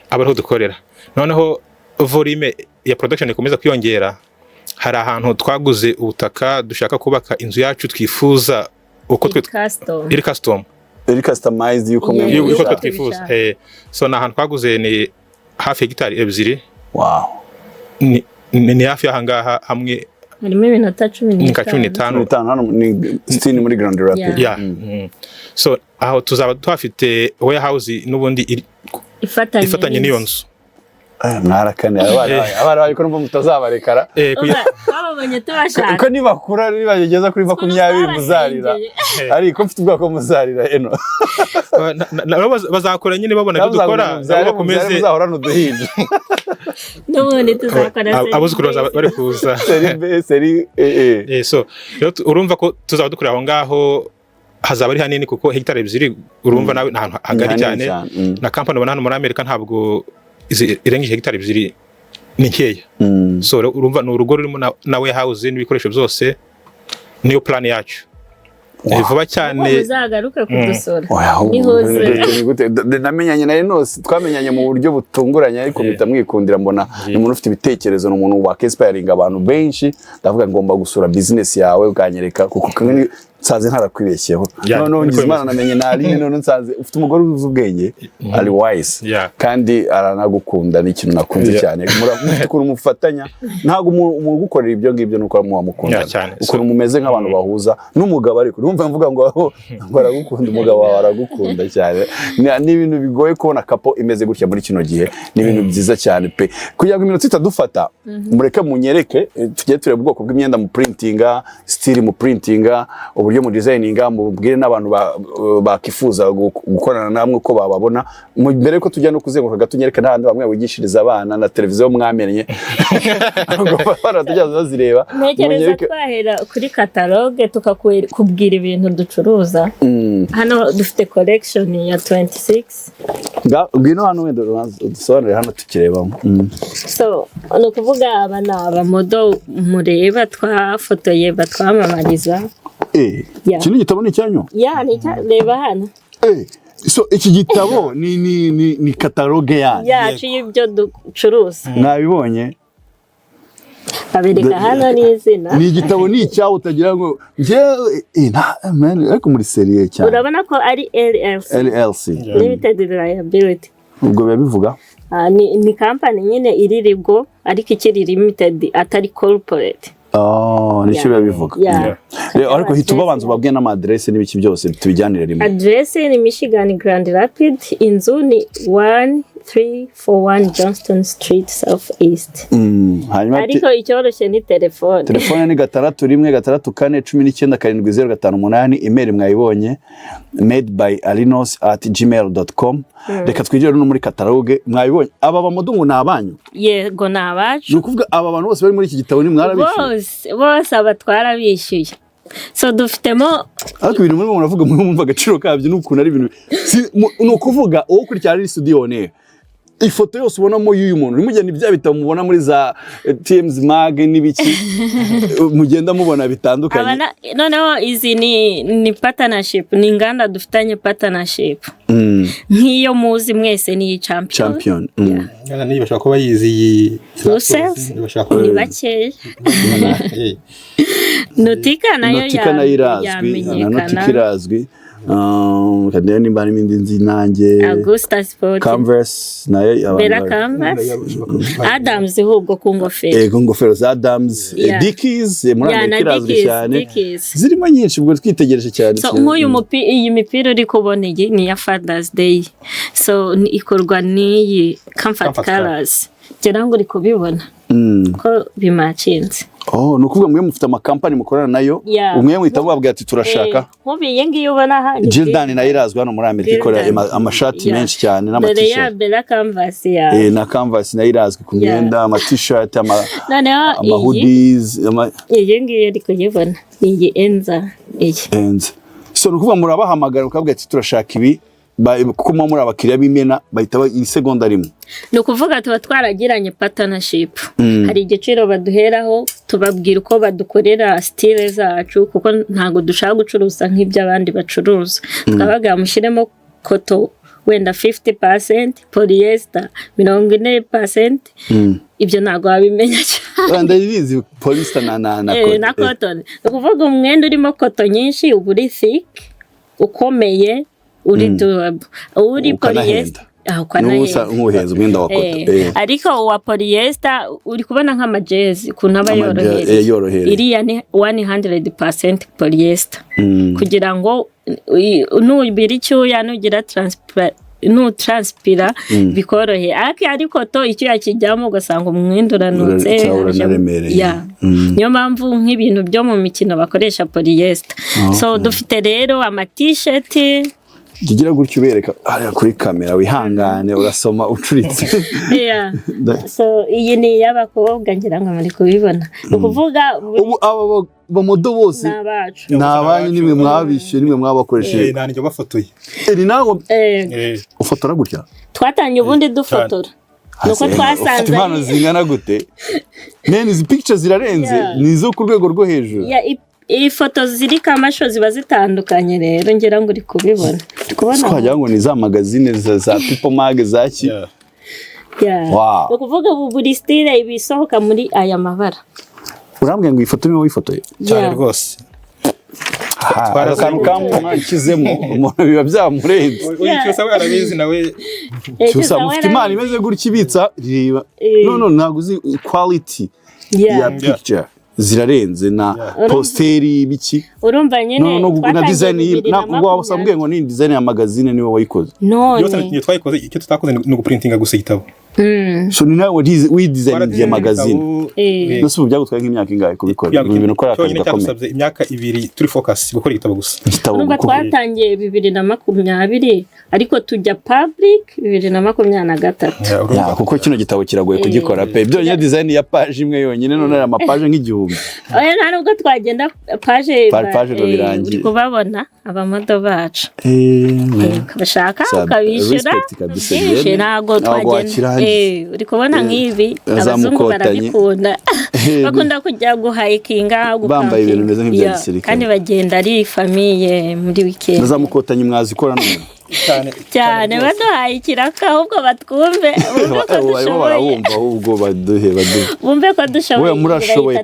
Abariho dukorera. Noneho volume ya production ikomeza kwiyongera. Hari ahantu twaguze ubutaka dushaka kubaka inzu yacu twifuza uko iri customized yuko twifuza. So na ahantu twaguze ni hafi hegitari 2. Ni hafi ahangaha hamwe harimo ibintu 15 hano ni stini muri Grand Rapids. So aho tuzaba twafite warehouse n'ubundi ifatanye n'iyo nzu. Mwarakane abari ariko numva mutazabarekara. Twabonye tubashaka ko nibakura nibageza kuri 20 muzarira. Ariko mfite ubwako muzarira eno. Bazakora nyine babona ibyo dukora bakomeze bazahora n'uduhinja. N'ubundi tuzakora abuzukuru bari kuza. Seri So urumva ko tuzaba dukorera aho ngaho hazaba ari hanini kuko hegitari 2 urumva nawe ahantu hagari cyane. Na company bana hano muri Amerika ntabwo irengeje hegitari 2 ni nkeya. So urumva ni urugo rurimo na warehouse n'ibikoresho byose. Niyo plan yacu. Vuba cyane uzagaruka kudusura. Namenyanye na Enos, twamenyanye mu buryo butunguranye ariko mpita mwikundira mbona ni umuntu ufite ibitekerezo, n'umuntu wa inspiring abantu benshi. Ndavuga ngomba gusura business yawe ukanyereka kuko nsanze ntarakwibeshyeho none ngize Imana namenye na Aline none nsanze ufite umugore uzi ubwenge ari wise kandi aranagukunda n'ikintu nakunze cyane murafite ukuntu mufatanya ntago umugukorera ibyo ngibyo nuko muwamukunda ukuntu mumeze nk'abantu bahuza n'umugabo ariko numva mvuga ngo baragukunda umugabo wawe aragukunda cyane ni ibintu bigoye kubona kapo imeze gutya muri kino gihe ni ibintu byiza cyane pe kugira ngo iminota itadufata mureke munyereke tugiye tureba ubwoko bw'imyenda mu printinga style mu printinga uburyo mu designinga mubwire n'abantu bakifuza gukorana namwe uko bababona mbere ko tujya no kuzenguruka gatunyereka n'abandi bamwe wigishiriza abana na televiziyo mwamenye ngo bafara tujya bazireba ntekereza twahera kuri catalogue tukakubwira ibintu ducuruza hano dufite collection ya 26 ngwino hano wenda dusobanure hano tukirebamo so no kuvuga aba modo mureba twafotoye batwamamariza kino gitabo ni cyanyu ni reba hano so iki gitabo ni catalogue yacu y'ibyo ducuruza mwabibonye abireka hano n'izina ni igitabo ni icyaho utagira ngo ariko muri serie cyane urabona ko ari LLC limited liability ubwo bivuga ni company nyine iri Rwego ariko ikiri limited atari corporate nicyo bivuga ariko hituba abanza babwiye n'amadresse n'ibiki byose tubijyanire rimwe address ni Michigan Grand Rapids inzu ni 1341 Johnston Street Southeast ariko icyoroshye ni telefone ni 66164197058 email mwayibonye made by alinos@gmail.com reka twigire no muri catalogue mwayibonye aba bamodungu nabanyu yego nabacu nukuvuga aba bantu bose bari muri iki gitabo ni mwarabishyuye bose abatwara bishyuye so dufitemo ariko ibintu muri muravuga mwumva agaciro kabyo n'ukuntu ari ibintu nukuvuga uwo kuri cyari studio ne ifoto yose ubonamo y'uyu muntu nimugenda ibya bitabo mubona muri za TMZ mag n'ibiki mugenda mubona bitandukanye noneho izi ni partnership ni inganda dufitanye partnership nk'iyo muzi mwese ni champion niba bashaka kuba yizi ni bakeya Notika nayo irazwi kadeni nimba n'indi nzinange Augusta Sport Converse nayo Bella Converse Adams ahubwo ku ngofero ngofero za Adams Dickies muri Amerika irazwi cyane zirimo nyinshi ubwo twitegereje cyane so nk'uyu iyi mipira uri kubona ni ya Father's Day so ikorwa n'iyi Comfort Colors cyangwa uri kubibona ko bimacinze nukuvuga mwe mufite amakampani mukorana nayo umwe mwita babwira ati turashaka nkubiye ngiyo ubona hano Jordan nayo irazwi hano muri Amerika ikora amashati menshi cyane n'ama-t-shirt Bella Canvas na Canvas nayo irazwi ku myenda ama-t-shirt ama-hoodies iyi ngiyo uri kuyibona iyi Enza so nukuvuga murabahamagara ukabwira ati turashaka ibi kuko muri abakiriya b'imena bahita isegonda rimwe no kuvuga tuba twaragiranye partnership hari igiciro baduheraho tubabwira uko badukorera style zacu kuko ntago dushaka gucuruza nk'ibyo abandi bacuruza twabaga mushiremo koto wenda 50% polyester 40% ibyo ntago wabimenya cyane ndabizi polyester na cotton no kuvuga umwenda urimo koto nyinshi uburi thick ukomeye uri durable uri polyester nk'uheza umwenda wa koto ariko uwa polyester uri kubona nk'amajezi kuntu aba yorohereza iriya ni 100% polyester kugira ngo nubira icyuya nugira transpira bikorohe ariko to icyo yakijyamo ugasanga umwenda uranutse niyo mpamvu nk'ibintu byo mu mikino bakoresha polyester so dufite rero ama-t-shirt kigira gutyo ubereka kuri kamera wihangane urasoma ucuritse so iyi ni y'abakobwa ngira ngo muri kubibona ukuvuga aba bamodo bose nabanyu nimwe mwabishyuye nimwe mwabakoresheje nanjye bafotoye ni nawo ufotora gutya twatanye ubundi dufotora nuko twasanze impano zingana gute izi pictures zirarenze ni zo ku rwego rwo hejuru ifoto ziri kamasho ziba zitandukanye rero ngira ngo uri kubibona twagira ngo ni za magazine za People Mag zaki ukuvuga ubu buri style ibisohoka muri aya mabara urambwiye ngo ifoto niyo wifotoye cyane rwose akantu kamwakizemo umuntu biba byamurenze cyose we arabizi nawe cyose mufite imana imeze gutya ibitsa reba no ntago uzi quality ya picture zirarenze na posteri biki urumva nyene na design ntabwo wasambwiye ngo ni design ya magazine niwe wayikoze yose twayikoze icyo tutakoze ni guprintinga gusa igitabo so ni nawe we design ya magazine nose ubu byagutwaye nk'imyaka ingahe kubikora ibintu ukora akazi gakomeye imyaka 2 turi focus gukora igitabo gusa urumva twatangiye 2020 ariko tujya public 2023 kuko kino gitabo kiragoye kugikora pe byonyine design ya page imwe yonyine none ari amapage nk'igihumbi oya nta nubwo twagenda page birangiye kubabona abamodo bacu bashaka ukabishyura ntago twagenda uri kubona nk'ibi abazungu barabikunda bakunda kujya guhayikinga bambaye ibintu bimeze nk'iby'abasirikare kandi bagenda ari famiye muri weekend bazamukotanye mwazikora none cyane baduhaye ikiraka ahubwo batwumve barabumva ahubwo baduhe bumve ko dushoboye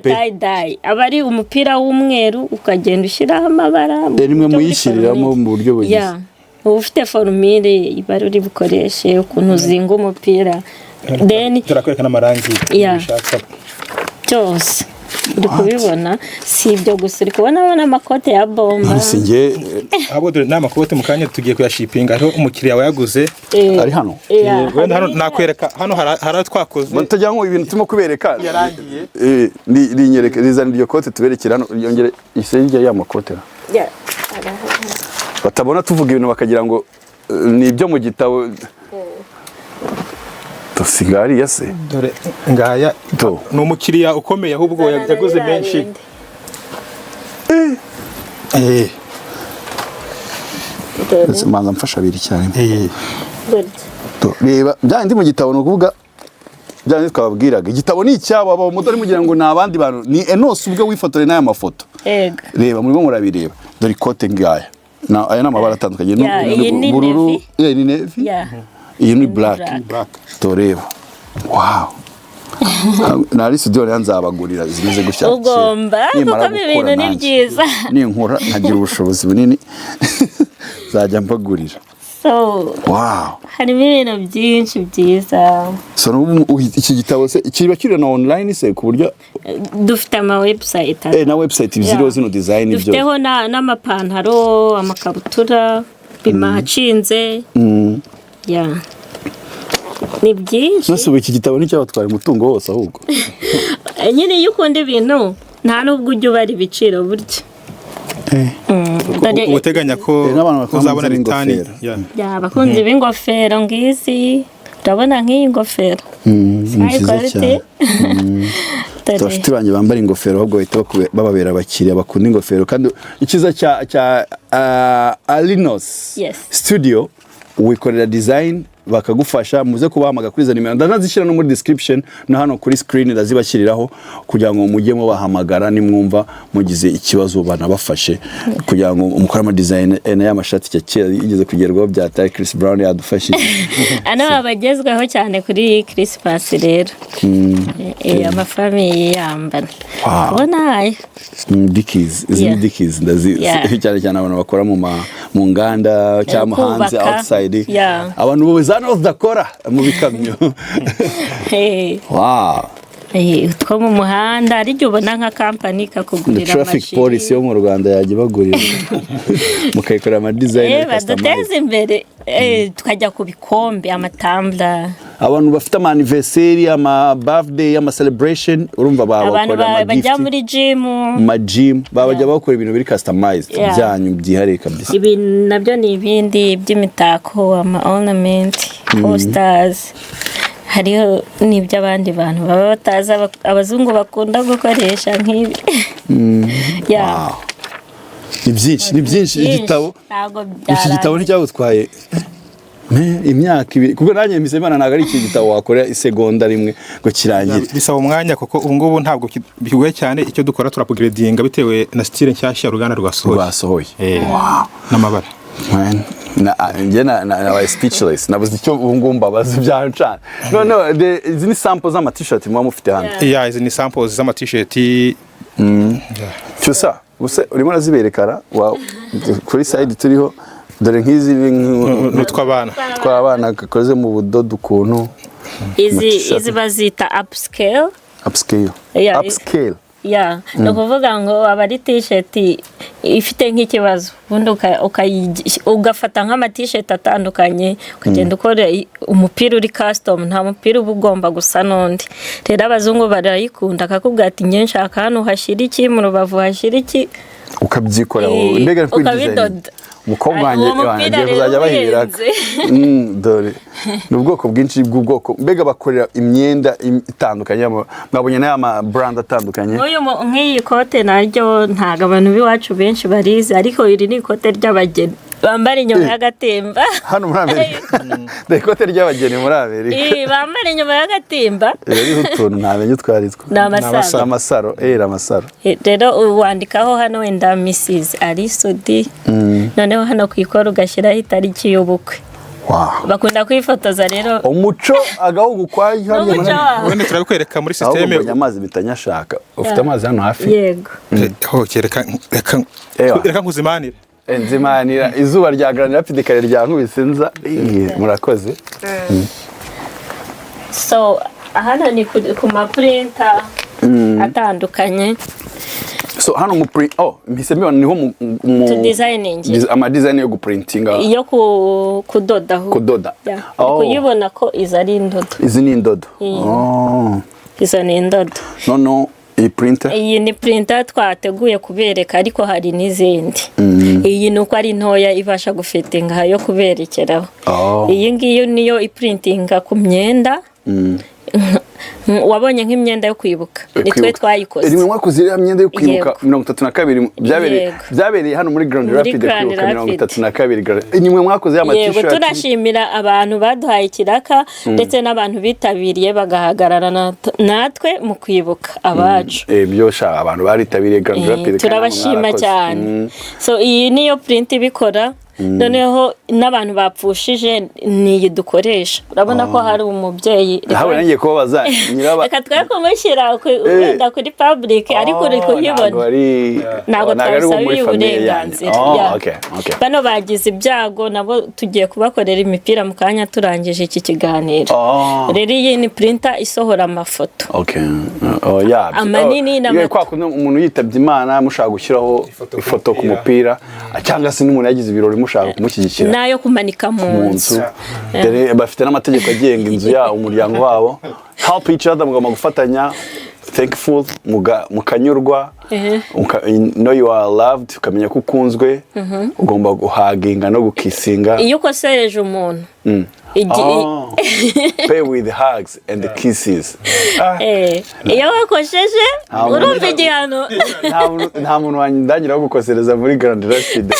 aba ari umupira w'umweru ukagenda ushyiraho amabara rimwe muyishyiriramo mu buryo bugize uba ufite formule ibara uri bukoreshe ukuntu uzinga umupira turakwereka n'amarangi bishaka cyose uri kubibona si ibyo gusa uri kubona n'amakote ya bomba abo dore n'amakote mu kanya tugiye kuyashipinga hariho umukiriya wayaguze ari hano hano nakwereka hano hari twakoze batajya ngo ibintu turimo kubereka yarangiye rinyereka rizana iryo kote tuberekera hano yongere isenge ya makote batabona tuvuga ibintu bakagira ngo ni ibyo mu gitabo tusigari yase dore ngaya no umukiriya ukomeye ahubwo yaguze menshi manza mfasha abiri cyane reba byandi mu gitabo no kuvuga byandi twababwiraga igitabo ni icyabo aba umudori mugira ngo ni abandi bantu ni Enos ubwe wifotore n'aya mafoto reba murimo murabireba dore kote ngaya na aya namabara atandukanye n'ubururu ni navy iyi ni black toreba wow nari studio nzabagurira zimeze gushya ugomba kuko ibintu ni byiza ninkura nkagira ubushobozi bunini zajya mbagurira wow harimo ibintu byinshi byiza iki gitabo se kiba kiri na online se ku buryo dufite ama website na website ziriho zino design ibyo dufiteho n'amapantaro amakabutura bimacinze ni byinshi nose ubu iki gitabo ni cyabatwara umutungo wose ahubwo nyine iyo ukunda ibintu nta nubwo ujya ubara ibiciro burya uteganya ko uzabona ritani abakunzi b'ingofero ngizi urabona nk'iyi ngofero abafite banjye bambara ingofero ahubwo bahita bababera abakiriya bakunda ingofero kandi ikiza cya Alinos studio wikorera design bakagufasha muze kubahamaga kuri za nimero ndazishyira no muri description no hano kuri screen ndazibashyiriraho kugira ngo mujye mubahamagara nimwumva mugize ikibazo banabafashe kugira ngo umukora ama design y'amashati cyakera yigeze kugerwaho byataye Chris Brown yadufashije ana babagezweho cyane kuri Christmas rero amafamiye yambana ubona Dickies ndazi cyane abantu bakora mu nganda cyangwa hanze outside abantu bo North Dakota mu bikamyo wow two mu muhanda ari byo ubona nka company kakugurira traffic police yo mu Rwanda yaje bagurira mukayikora ama design baduteza imbere tukajya ku bikombe amatambla abantu bafite ama anniversary ama birthday ama celebration urumva bakora ama gift bajya muri gym babajya bakora ibintu biri customized byanyu byihariye kabisa ibi nabyo ni ibindi by'imitako ama ornament posters hariho n'ibyo abandi bantu baba batazi abazungu bakunda gukoresha nk'ibi ni byinshi igitabo iki gitabo nticyagutwaye imyaka 2 kuko nanjye mise Imana ntago ari iki gitabo wakora isegonda rimwe ngo kirangire bisaba umwanya kuko ubu ngubu ntabwo bihuye cyane icyo dukora turapgradinga bitewe na style nshyashya uruganda rwasohoye n'amabara na speechless nabuze icyo ubu mbabaza byancana no izi ni samples z'ama t-shirt mwa mufite hano izi ni samples z'ama t-shirt cyusa Use urimo raziberekara kuri side turiho dore nk'izi tw'abana gakoze mu budodo ukuntu izi bazita upscale no kuvuga ngo abari t-shirt ifite nk'ikibazo ubundi ugafata nk'ama t-shirt atandukanye ukagenda ukora umupira uri custom nta mupira uba ugomba gusa n'undi rero abazungu barayikunda akakubwira ati nge nshaka hano hashira iki mu rubavu hashira iki ukabyikora mbega ukabidoda umukobwa wanjye agiye kuzajya bahiraka dore n'ubwoko bwinshi bw'ubwoko mbega bakorera imyenda itandukanye mwabonye n'ama brand atandukanye nk'iyi kote naryo ntago abantu biwacu benshi barizi ariko iri ni ikote ry'abageni bambara inyuma y'agatimba hano muri Amerika the ikote ry'abageni muri Amerika bambara inyuma y'agatimba rero utuntu ntamenye utwaritwa n'amasaro amasaro rero wandikaho hano wenda Mrs. Arisodi noneho hano kwikora ugashyiraho itariki y'ubukwe bakunda kwifotoza rero umuco agahugu kwaje wenda turabikwereka muri systeme amazi bitanyashaka ufite amazi hano hafi yego reka nkuzimanira enzimanira izuba rya granira pidikare rya nkubisenza murakoze so hano ni ku ma printer atandukanye so hano mu print mpise mbibona niho to designing ama design yo guprintinga iyo kudoda kuyibona ko izi ari indodo izi ni indodo izo ni indodo no iyi printer iyi ni printer twateguye kubereka ariko hari n'izindi iyi nuko ari ntoya ibasha gufittinga yo kuberekeraho iyi ngiyo niyo iprintinga ku myenda wabonye nk'imyenda yo kwibuka nitwe twayikoze rimwe mwakoze imyenda yo kwibuka 32 byabereye hano muri Grand Rapid kwibuka 32 nimwe mwakoze ya t-shirt yego turashimira abantu baduhaye kiraka ndetse n'abantu bitabiriye bagahagarara natwe mu kwibuka abacu byosha abantu baritabiriye Grand Rapid turabashima cyane so iyi niyo print ibikora noneho n'abantu bapfushije niyi dukoresha urabona ko hari umubyeyi hawe nangiye kubabaza nyiraba reka twe kumushyira wenda kuri public ariko uri kuhibona ntabwo twasabiye uburenganzira bano bagize ibyago nabo tugiye kubakorera imipira mu kanya turangije iki kiganiro rero iyi ni printer isohora amafoto amanini kwa umuntu yitabye Imana mushaka gushyiraho ifoto ku mupira cyangwa se n'umuntu yagize ibirori mushaka kumushyigikira nayo kumanika mu nzu bafite n'amategeko agenga inzu ya umuryango wabo help each other mugomba gufatanya thankful mukanyurwa know you are loved ukamenya ko ukunzwe ugomba guhaginga no gukisinga iyo ukosereje umuntu pay with hugs and kisses iyo wakosheje urumva igihano nta muntu wandangira gukosereza muri Grand Rapid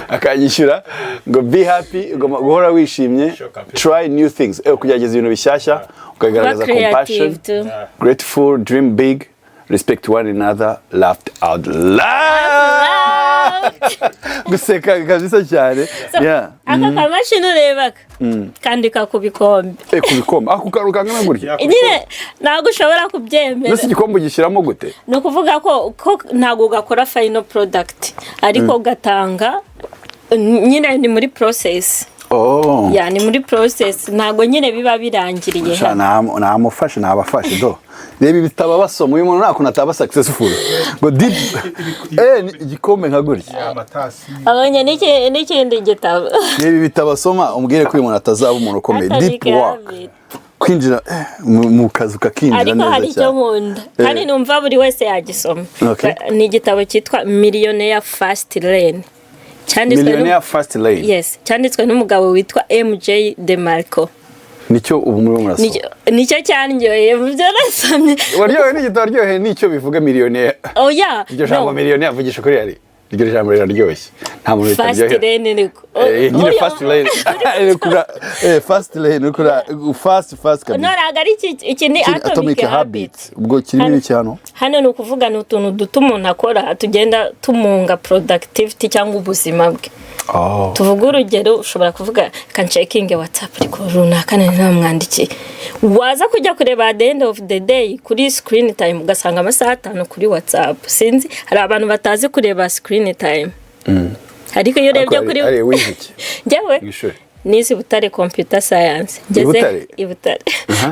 akanyishyura ngo be happy ugomba guhora wishimye try new things kugerageza ibintu bishyashya ukagaragaza compassion grateful dream big respect one another laughed out loud guseka kabisa cyane aka kamashini urebaka kandika ku bikombe ako karuka ngana gutya nyine ntago ushobora kubyemera nese igikombe gishyiramo gute no kuvuga ko ntago gakora final product ariko gatanga nyine ni muri process ni muri process ntago nyine biba birangiriye namufashe nabafashe do reba ibitaba basoma uyu muntu nako nataba successful ngo deep igikombe nka gutya abonye n'ikindi gitabo reba ibitaba basoma umbwire ko uyu muntu atazaba umuntu ukomeye deep work kwinjira mu kazu kakinjira neza cyane ariko hari icyo nkunda kandi numva buri wese yagisoma ni igitabo cyitwa Millionaire Fast Lane Millionaire Fast Lane yes cyanditswe n'umugabo witwa MJ DeMarco nicyo ubu muri murasoma nicyo cyanjyoye mu byo nasomye waryohe n'igitabo waryohe nicyo bivuga millionaire iryo jambo millionaire avugisha kuri yari iryo jambo riraryoshye nta muntu utaryohe fast lane niko nyine fast lane fast lane kura fast kabisa no ragari iki ni atomic habits ubwo kirimo iki hano ni ukuvuga n'utuntu duto umuntu akora tugenda tumunga productivity cyangwa ubuzima bwe tuvuga urugero ushobora kuvuga kan checking WhatsApp ariko runaka namwandikiye waza kujya kureba at the end of the day kuri screen time ugasanga amasaha 5 kuri WhatsApp sinzi hari abantu batazi kureba screen time ariko iyo urebye kuri ari wiziki njyewe nizi Butare computer science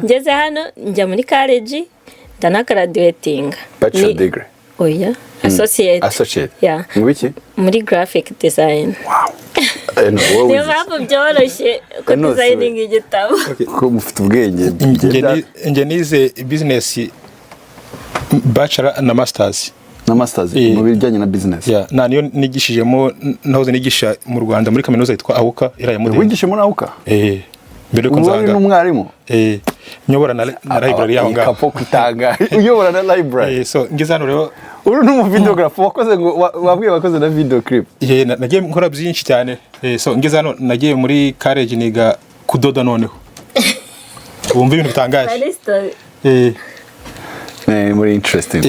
ngeze hano njya muri college ndanagraduating bachelor degree oya associate yeah muri graphic design niyo mpamvu byoroshye ko designing igitabo ko mufite ubwenge nge nize business bachelor na masters mu bijyanye na business na niyo nigishijemo nahoze nigisha mu Rwanda muri kaminuza yitwa AUKA iraya muri wigishe muri AUKA mbere ko nzanga n'umwarimu nyobora na library yaho ngaho kapo kutanga uyobora na library so ngeze hano rero uru ni umuvideographer wakoze ngo wabwiye wakoze na video clip nagiye nkora byinshi cyane so ngeze hano nagiye muri college niga kudoda noneho wumva ibintu bitangaje muri interesting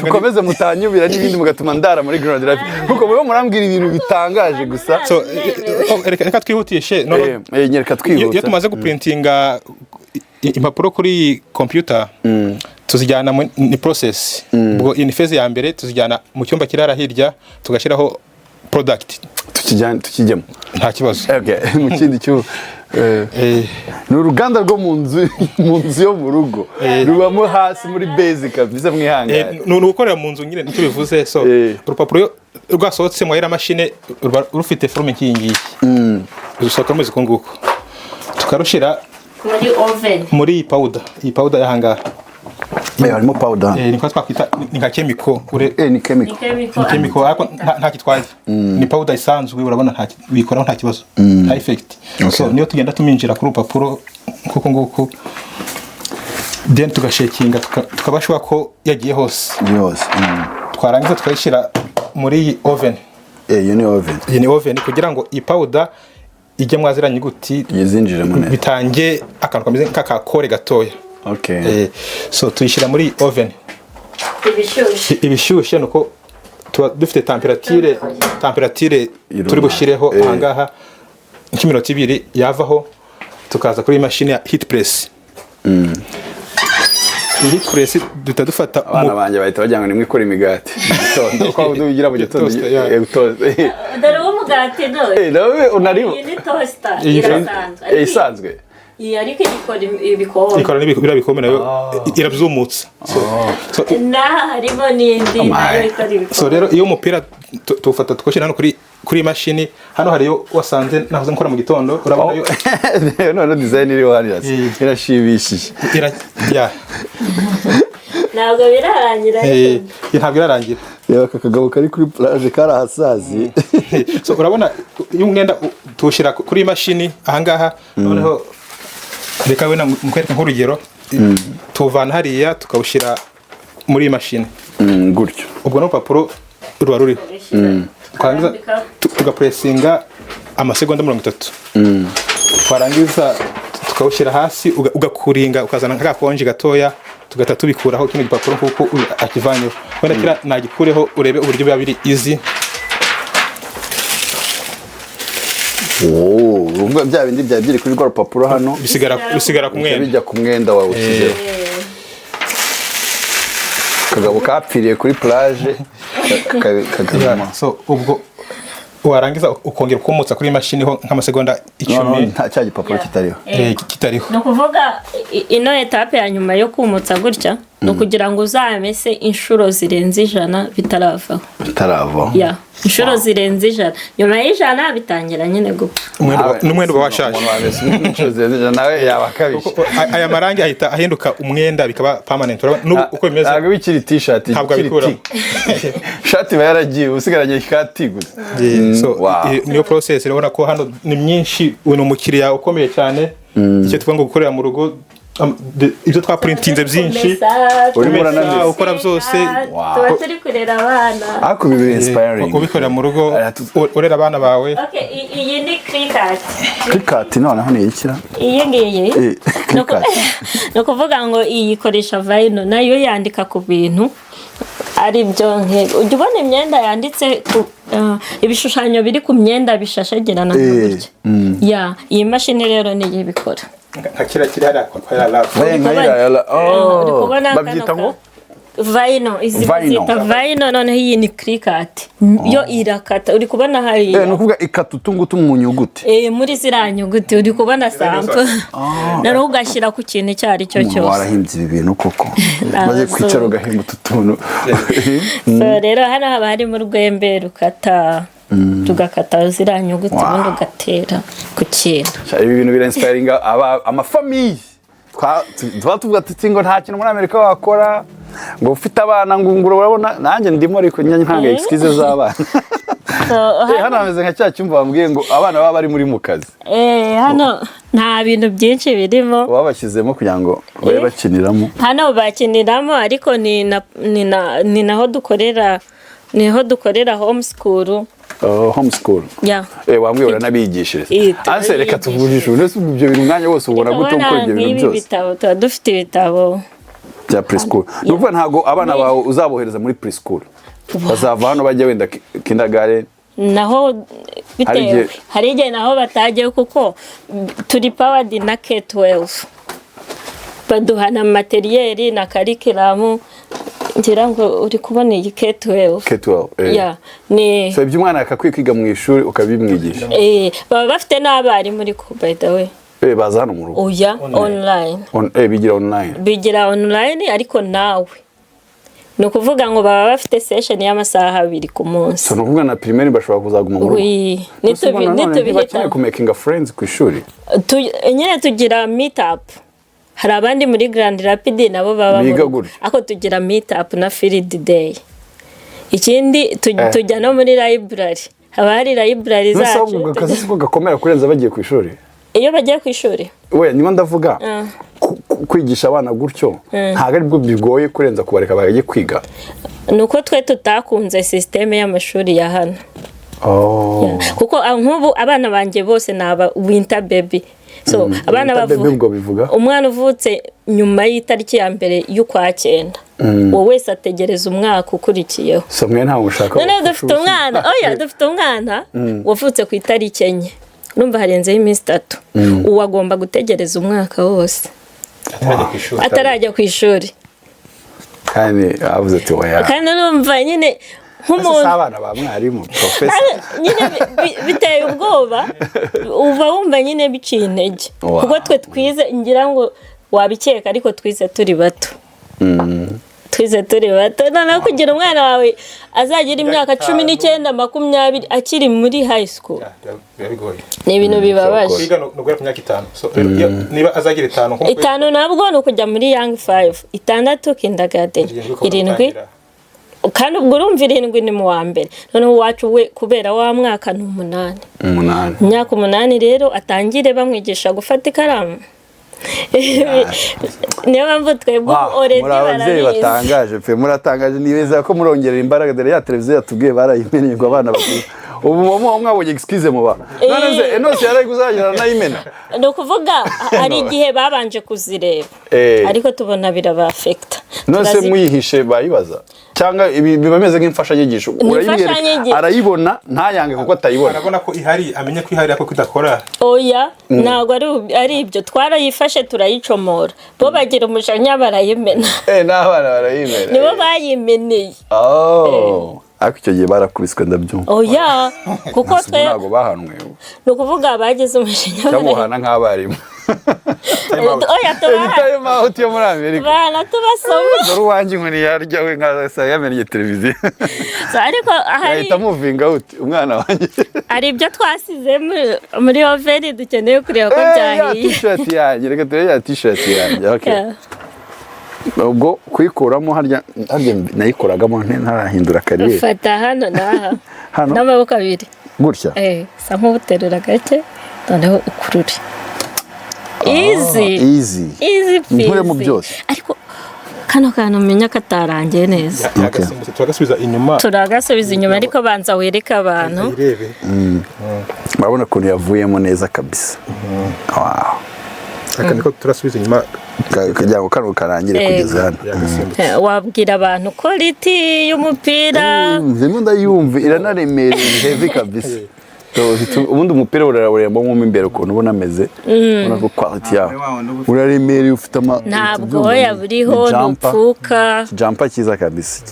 tukomeze mutanyubira n'ibindi mugatuma ndara muri ground life kuko mwe murambwira ibintu bitangaje gusa so reka twihutishe nyereka twihuta iyo tumaze guprintinga impapuro kuri computer tuzijyana ni process ubwo in phase ya mbere tuzijyana mu cyumba kirara hirya tugashyiraho product tukijyemo nta kibazo mu kindi cyo ni uruganda rwo mu nzu yo mu rugo rubamo hasi muri basic biza mwihangana ni ugukorera mu nzu nyine nicyo bivuze so urupapuro rwasohotse mu mashine rufite forme nk'iyingiyi rusohoka mu zikunguko tukarushira muri oven muri iyi powder yahangaha harimo powder ni kwa twakwita ni nka chemical ni chemical ariko nta kitwaye ni powder isanzwe urabona nta bikora nta kibazo nta effect so niyo tugenda tuminjira ku rupapuro kuko nguko then tugashekinga tukabashwa ko yagiye hose twarangiza tukayishira muri iyi oven ni oven kugira ngo iyi powder ijye mwaziranye guti yizinjiremo neza bitange akantu kameze nk'akakore gatoya so tuyishira muri oven ibishyushye nuko tuba dufite temperature turi bushireho ahangaha nk'iminota 2 yavaho tukaza kuri machine ya heat press heat press dutadufata abana banje bahita bajyanga nimwe ikora imigati gitondo kwa udugira mu gitondo dore umugati nawe unariho ni toaster isanzwe ariko ikora ikora n'ibikome nayo irabyumutsa so harimo n'indi nayo ikora ibikome so rero iyo umupira tufata tukoshyira hano kuri machine hano hariyo wasanze nahoze nkora mu gitondo urabona yo none design iri hano irashibishije ntabwo birarangira ntabwo irarangira reba akagabo kari kuri plage karahasazi so urabona iyo umwenda tuwushyira kuri machine ahangaha noneho reka wena mukwereka nk'urugero tuvana hariya tukawushyira muri iyi mashini gutyo ubwo n'urupapuro ruba ruriho twarangiza tugapuresinga amasegonda 30 twarangiza tukawushyira hasi ugakuringa ukazana nk'agakonje gatoya tugahita tubikuraho kino gipapuro kuko akivanyeho wenda kira nagikureho urebe uburyo biba biri easy urumva bya bindi bya biri kuri rupapuro hano bisigara ku mwenda bijya ku mwenda wawe ukizeho kagabo kapfiriye kuri plage kagama so ubwo warangiza ukongera kumutsa kuri machine ho nk'amasegonda 10 nta cya gipapuro kitariho no kuvuga ino etape ya nyuma yo kumutsa gutya no kugira ngo uzamese inshuro zirenze 100 bitaravaho inshuro zirenze 100 nyuma y'100 bitangira nyine gupfa n'umwenda washaje inshuro zirenze 100 nawe yabakabisha aya marangi ahita ahinduka umwenda bikaba permanent uko bimeze ntabwo bikiri t-shirt ikiri shati bayaragiye usigaranye ikati gusa so niyo process urabona ko hano ni myinshi uno mukiriya ukomeye cyane icyo twanga gukorera mu rugo ibyo twaprintinze byinshi urimo ukora byose tuba turi kurera abana ako bibe inspiring ubikorera mu rugo urera abana bawe iyi ni cricket noneho ni ikira iyi ngiyi no kuvuga ngo iyikoresha vino nayo yandika ku bintu ari byo ujya ubona imyenda yanditse ibishushanyo biri ku myenda bishashagirana gutya ya iyi mashini rero niyo ibikora akira hariya kwa love babyita ngo Vaino, izi bazita vaino noneho iyi ni cricket yo irakata uri kubona hari no kuvuga ikata utungutu mu nyuguti muri zira nyuguti uri kubona sample noneho ugashyira ku kintu cyari cyo cyose warahimbye ibi bintu koko maze kwicara ugahimba utuntu so rero hano haba hari mu rwembe rukata tugakata zira nyuguti ubundi ugatera ku kintu ibi bintu birinspiringa amafamiye tuvuga ati ngo nta kintu muri Amerika wakora ngo ufite abana ngo urabona nanjye ndimo ariko ntanga excuse z'abana hano hameze nka cya cyumba bambwiye ngo abana baba bari muri mu kazi hano nta bintu byinshi birimo babashyizemo kugira ngo babe bakiniramo hano bakiniramo ariko ni naho dukorera homeschool homeschool wambwiye uranabigishiriza ase reka tuvugishe nese ibyo bintu mwanya wose ubona gute gukora ibyo bintu byose tuba dufite ibitabo bya preschool nuko ntago abana bawe uzabohereza muri preschool bazava hano bajya wenda kindergarten naho bitewe hari igihe naho batagiye kuko turi powered na K12 baduhana materiel na curriculum ngira ngo uri kubona iyi K12 ni so ibyo umwana yakakwiga mu ishuri ukabimwigisha baba bafite n'abari muri ko by the way baza hano mu rugo oya online bigira online ariko nawe no kuvuga ngo baba bafite session y'amasaha 2 ku munsi so no kuvuga na primaire bashobora kuzaguma mu rugo nitubihita ku making friends ku ishuri nyine tugira meet up hari abandi muri Grand Rapid nabo baba ako tugira meet up na field day ikindi tujya no muri library haba hari library zacu n'ubwo kazi siko gakomera kurenza bagiye ku ishuri iyo bagiye ku ishuri niba ndavuga kwigisha abana gutyo ntago ari bwo bigoye kurenza kubareka bagiye kwiga nuko twe tutakunze system y'amashuri ya hano kuko nk'ubu abana banje bose naba winter baby so abana bivuga umwana uvutse nyuma y'itariki ya mbere y'ukwa 9 wowe wese ategereza umwaka ukurikiyeho so mwe ntawe ushaka none dufite umwana wavutse ku itariki 4 numva harenzeho iminsi 3 uwo agomba gutegereza umwaka wose atarajya ku ishuri kandi avuze ati oya kandi numva nyine nk'umuntu abana ba mwarimu professor nyine biteye ubwoba uva wumva nyine biciye intege kuko twe twize ngira ngo wabikeka ariko twize turi bato noneho kugira umwana wawe azagira imyaka 19 20 akiri muri high school ni ibintu bibabaje kwiga no gura ku myaka 5 so niba azagira 5 nabwo no kujya muri young 5 6 kindergarten 7 kandi ubwo urumva 7 ni mu wa mbere noneho wacu we kubera wa mwaka ni 8 imyaka 8 rero atangire bamwigisha gufata ikaramu niyo mpamvu twebwe already barabizi batangaje pe muratangaje nibeza ko murongerera imbaraga dore ya televiziyo yatubwiye barayimenye ngo abana bakuru ubu mwabonye excuse muba none Enos yari kuzagira nayimena no kuvuga hari igihe babanje kuzireba ariko tubona biraba affect nose muyihishe bayibaza cyangwa ibi bimeze nk'imfashanyigisho arayibona ntayange kuko atayibona arabona ko ihari amenye ko ihari ako kudakora oya ntago ari ibyo twarayifashe turayicomora bo bagira umushanya barayimena n'abana barayimena nibo bayimeneye ariko icyo gihe barakubiswe ndabyumva oya kuko twe ntago bahanwe no kuvuga bagize umushanya bamuhana nk'abarimu oya tubahana yo muri Amerika bana tubasoma dore uwanjye inkoni yarya we nkasa yamenye televiziyo ariko ahari itamuvinga uti umwana wanjye ari ibyo twasize muri oveni dukeneye kureba ko byahiye t-shirt yanjye reka turebe ya t-shirt yanjye okay ubwo kuyikuramo harya nayikoragamo ntarahindura kariyeri ufata hano n'amaboko 2 gutya sa nk'ubuterura gake noneho ukurure easy nkure mu byose ariko kano kantu umenya katarangiye neza turagasubiza inyuma ariko banza wereka abantu urabona ukuntu yavuyemo neza kabisa aka niko turasubiza inyuma kugira ngo kano karangire kugeza hano. Wabwira abantu quality y'umupira Imyenda yumva iranaremereye heavy kabisa. Ubundi umupira urareba mu imbere ukuntu ubona ameze ubona ko quality yawo uraremereye ufite ntabwo yaburiho n'upfuka jumper kiza kabisa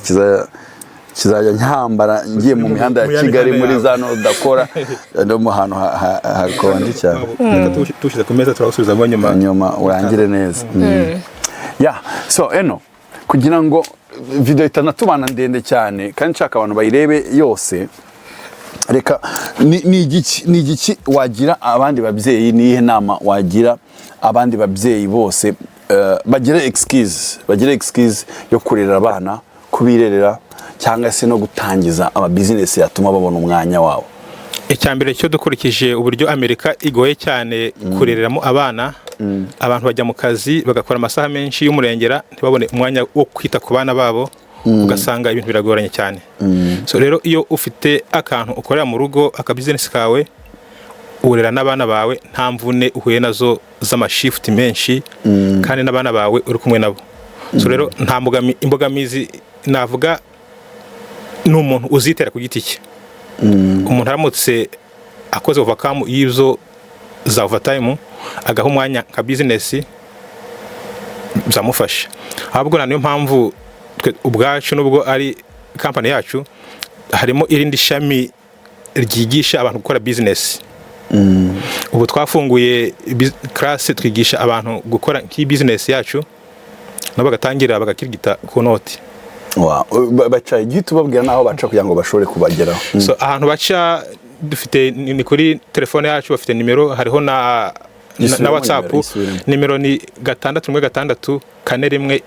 kizajya nyambara ngiye mu mihanda ya Kigali muri za no dakora no mu hantu hakonje cyane. Tushize ku meza turasubiza nyuma urangire neza. So eno kugira ngo video itanatubana ndende cyane kandi nshaka abantu bayirebe yose, reka ni igiki wagira abandi babyeyi, nihe nama wagira abandi babyeyi bose bagira excuse yo kurera abana, kubirerera cyangwa se no gutangiza ama business yatuma babona umwanya wabo? Icyambere cyo dukurikije uburyo Amerika igoye cyane kurereramo abana, abantu bajya mu kazi bagakora amasaha menshi y'umurengera ntibabone umwanya wo kwita ku bana babo, ugasanga ibintu biragoranye cyane. So rero iyo ufite akantu ukorera mu rugo aka business kawe, urera n'abana bawe nta mvune uhuye nazo z'amashift menshi kandi n'abana bawe uri kumwe nabo. So rero nta imbogamizi navuga n'umuntu uzitera ku giti cye. Umuntu aramutse akoze overcome y'izo za overtime agaha umwanya ka business zamufasha. Ahubwo niyo mpamvu ubwacu nubwo ari company yacu harimo irindi shami ryigisha abantu gukora business. Ubu twafunguye class twigisha abantu gukora ki business yacu nabo bagatangira bagakirigita ku noti. Baca igiti babwira naho baca kugira ngo bashore kubageraho. So ahantu baca dufite ni kuri telefone yacu, bafite nimero, hariho na WhatsApp. Nimero ni 616 41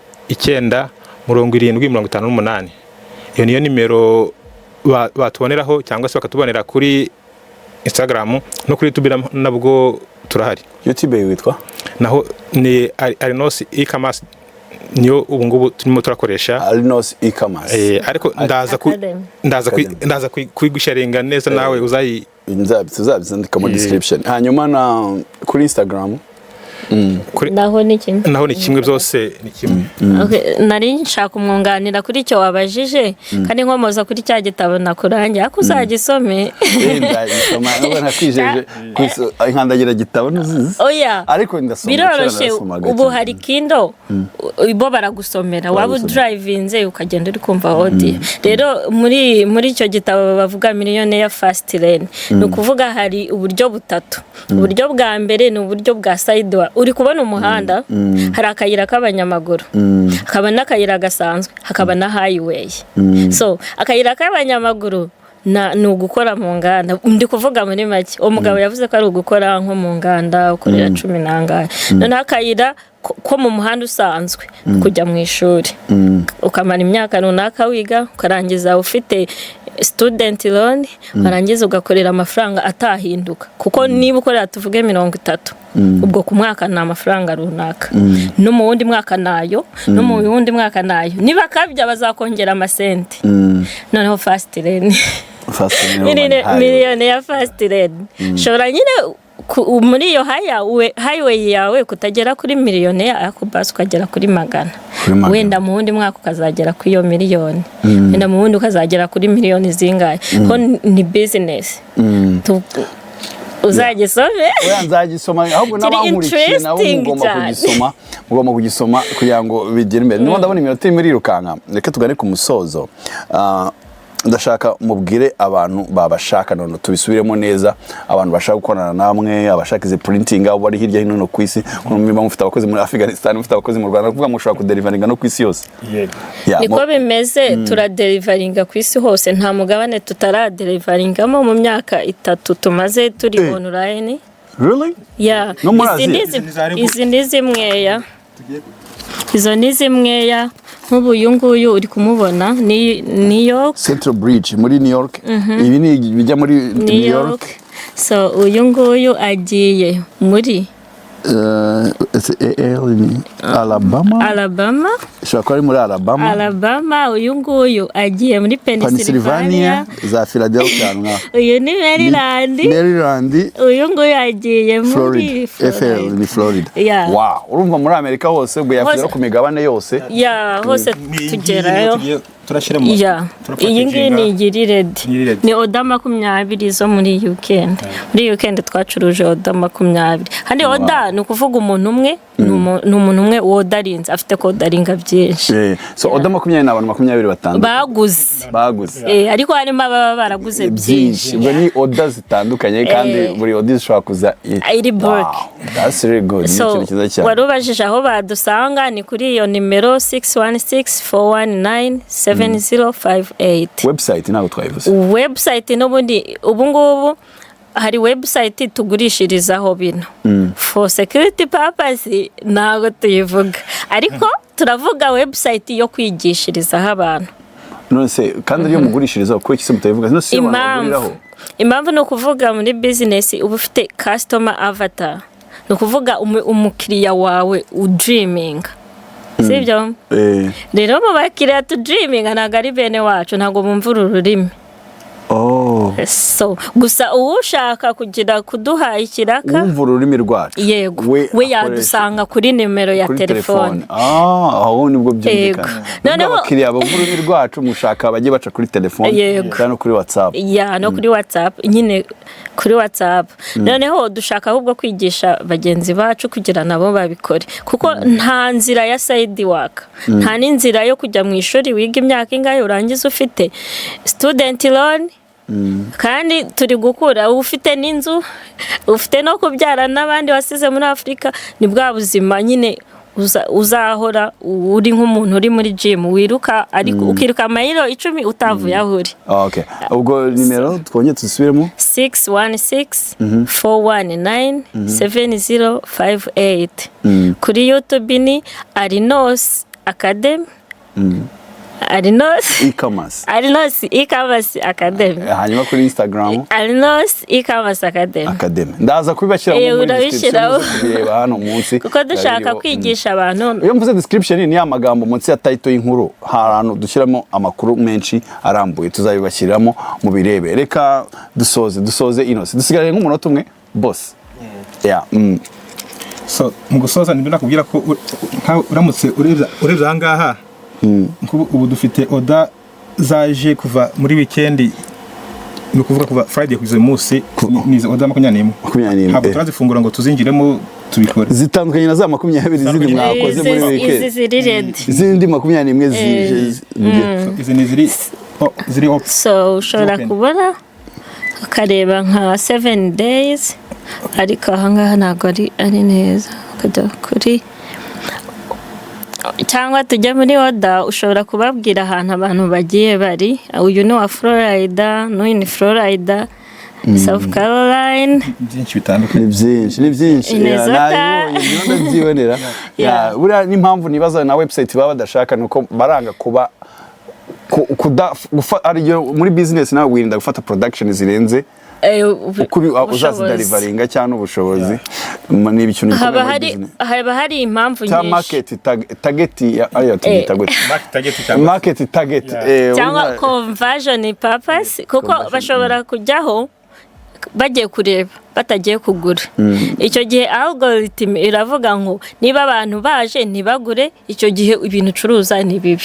9 iyo niyo nimero batuboneraho, cyangwa se bakatubonera kuri Instagram no kuri YouTube nabwo turahari. YouTube witwa naho ni Enos e-commerce, niyo ubu ngubu turimo turakoresha Enos e-commerce. Ariko ndaza kwigusharinga neza nawe uzayi tuzabizandika mu description. Hanyuma na kuri Instagram naho ni kimwe byose ni kimwe. Nari nshaka umwunganira kuri icyo wabajije kandi nkomoza kuri cya gitabo nakurangiye akuzagisome. Ubona kwijeje nkandagira gitabo nuzizi. Ariko ndasoma biroroshye. Ubu hari Kindle ibo baragusomera, waba drivinze ukagenda uri kumva audio. Rero muri icyo gitabo bavuga millionaire fast lane, no kuvuga hari uburyo butatu. Uburyo bwa mbere ni uburyo bwa side uri kubona umuhanda, hari akayira k'abanyamaguru, hakaba n'akayira gasanzwe, hakaba na highway. So akayira k'abanyamaguru ni ugukora mu nganda. Ndi kuvuga muri make, umugabo yavuze ko ari ugukora nko mu nganda ukorera 10 nangahe. None akayira ko mu muhanda usanzwe kujya mu ishuri, ukamara imyaka runaka wiga, ukarangiza ufite student loan, warangiza ugakorera amafaranga atahinduka, kuko niba ukorera tuvuge 30 ubwo ku mwaka na amafaranga runaka, no mu wundi mwaka nayo, no mu wundi mwaka nayo, niba kabya bazakongera amasenti. Noneho fast lane miliyoni ya fast lane shora nyine muri iyo highway yawe kutagera kuri miliyoni ariko basi ukagera kuri 100. Wenda mu wundi mwaka ukazagera kuri iyo miliyoni, wenda mu wundi ukazagera kuri miliyoni zingahe. Ko ni business. Uzagisome? Nzagisoma, ahubwo n'abankurikiye nabo mugomba kugisoma kugira ngo bigire imbere. Ndabona iminota irimo irirukanka, reka tugane ku musozo. Ndashaka mubwire abantu babashaka none tubisubiremo neza, abantu bashaka gukorana namwe, abashaka izi printing abo bari hirya hino no kwisi, kumva mufite abakozi muri Afghanistan, mufite abakozi mu Rwanda, kuvuga mushobora kudeliveringa no kwisi yose. Niko bimeze, turadeliveringa kwisi hose, nta mugabane tutaradeliveringa mu myaka 3 tumaze turi online. Really? Yeah. Izi nizimweya. Izo nizimweya. Nk'ubu uyu nguyu uri kumubona ni New York Central Bridge muri New York. Ibi ni bijya muri New York. So uyu nguyu agiye muri Alabama ishobora kuba ari muri Alabama uyu nguyu agiye muri Pennsylvania za Philadelphia uyu ni Maryland uyu nguyu agiye muri Florida wow urumva muri Amerika hose ubwo yafite ku migabane yose hose tugerayo iyi ngiyi ni igiriredi ni oda 20 zo muri weekend twacuruje oda 20 handi oda ni ukuvuga umuntu umwe ni umuntu umwe wodarinze afite kodaringa byinshi so oda 20 n'abantu 25 baguze ariko harimo ababa baraguze byinshi ubwo ni oda zitandukanye kandi buri oda ishobora kuza iri bulk that's really good so warubajije aho badusanga ni kuri iyo nimero 616-419-7058 website ntabwo twayivuze website n'ubundi ubu ngubu hari website tugurishirizaho bino for security purpose ntabwo tuyivuga ariko turavuga website yo kwigishirizaho abantu none se kandi iyo mugurishirizaho kuko iki se mutayivuga no se baguriraho impamvu ni ukuvuga muri business uba ufite customer avatar ni ukuvuga umukiriya wawe udreaming sibyo rero mu bakiriya tudreaming ntabwo ari bene wacu ntabwo bumva ururimi so gusa ushaka kugira kuduha ikiraka umva ururimi rwacu yego we yadusanga kuri nimero ya telefone aho nibwo byumvikana noneho abakiriya bumva ururimi rwacu mushaka bajye baca kuri telefone no kuri WhatsApp no kuri WhatsApp nyine kuri WhatsApp noneho dushaka ahubwo kwigisha bagenzi bacu kugira nabo babikore kuko nta nzira ya side work nta n'inzira yo kujya mu ishuri wiga imyaka ingahe urangiza ufite student loan kandi turi gukura ufite n'inzu ufite no kubyara n'abandi wasize muri Afrika ni bwa buzima nyine uzahora uri nk'umuntu uri muri gym wiruka ariko ukiruka mayiro 10 utavuye aho uri okay ubwo nimero twongeye tusubiremo 616-419-7058 kuri YouTube ni Enos Academy Enos e-commerce academy hanyuma kuri Instagram Enos e-commerce academy ndaza kubibashyira mu description kureba hano munsi kuko dushaka kwigisha abantu iyo mvuze description ni amagambo munsi ya title y'inkuru harano dushyiramo amakuru menshi arambuye tuzabibashyiramo mu birebe reka dusoze Enos dusigaye nk'umunota umwe boss so mu gusoza nibyo nakubwira ko uramutse urebye ahangaha ubu dufite oda zaje kuva muri weekend ni ukuvuga kuva Friday kugeza uyu munsi ni oda 21 ntabwo turazifungura ngo tuzinjiremo tubikore zitandukanye na za 20 zindi mwakoze muri weekend izindi 21 zije izi ni ziri op so ushobora kubona ukareba nka 7 days ariko ahangaha ntabwo ari neza kuri cyangwa tujya muri oda ushobora kubabwira ahantu abantu bagiye bari uyu ni wa Florida n'uyu ni Florida South Carolina byinshi bitandukanye ni byinshi ndabyibonera buriya n'impamvu nibaza na website baba badashaka nuko baranga kuba muri business nawe wirinda gufata production zirenze ukuri uzazidelivaringa cyane ubushobozi ni ibintu haba hari impamvu nyinshi market target cyangwa conversion purpose kuko bashobora kujyaho bagiye kureba batagiye kugura icyo gihe algorithm iravuga ngo niba abantu baje ntibagure icyo gihe ibintu ucuruza ni bibi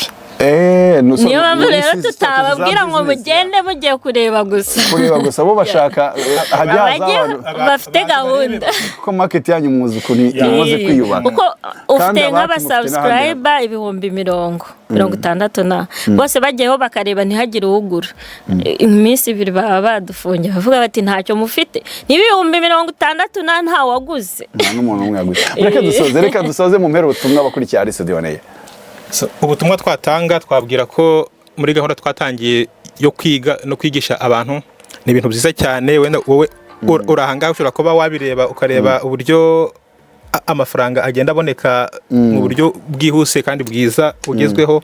niyo mpamvu rero tutababwira ngo mugende mugiye kureba gusa bo bashaka bafite gahunda kuko market yanyu muzi ukuntu imaze kwiyubaka kuko ufite nk'abasubscriber 50 bose bagiyeho bakareba ntihagire uwugura iminsi 2 baba badufungiye bavuga bati ntacyo mufite niba 50 nta waguze nta n'umuntu umwe yaguze reka dusoze mu mpera ubutumwa bakurikiye ari Sodioneye ubutumwa twatanga twabwira ko muri gahunda twatangiye yo kwiga no kwigisha abantu ni ibintu byiza cyane wenda wowe urahanga ushobora kuba wabireba ukareba uburyo amafaranga agenda aboneka mu buryo bwihuse kandi bwiza ugezweho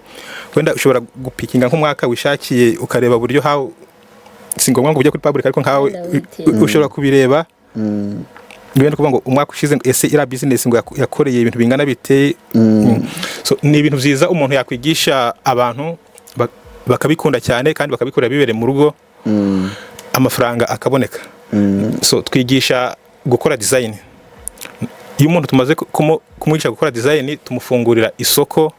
wenda ushobora gupikinga nk'umwaka wishakiye ukareba uburyo si ngombwa ngo ujye kuri public ariko nkawe ushobora kubireba ngwenda kuvuga ngo umwaka ushize ese ira business ngo yakoreye ibintu bingana bite. So ni ibintu byiza umuntu yakwigisha abantu bakabikunda cyane kandi bakabikorera bibere mu rugo, amafaranga akaboneka. So twigisha gukora design. Iyo umuntu tumaze kumwigisha gukora design, tumufungurira isoko,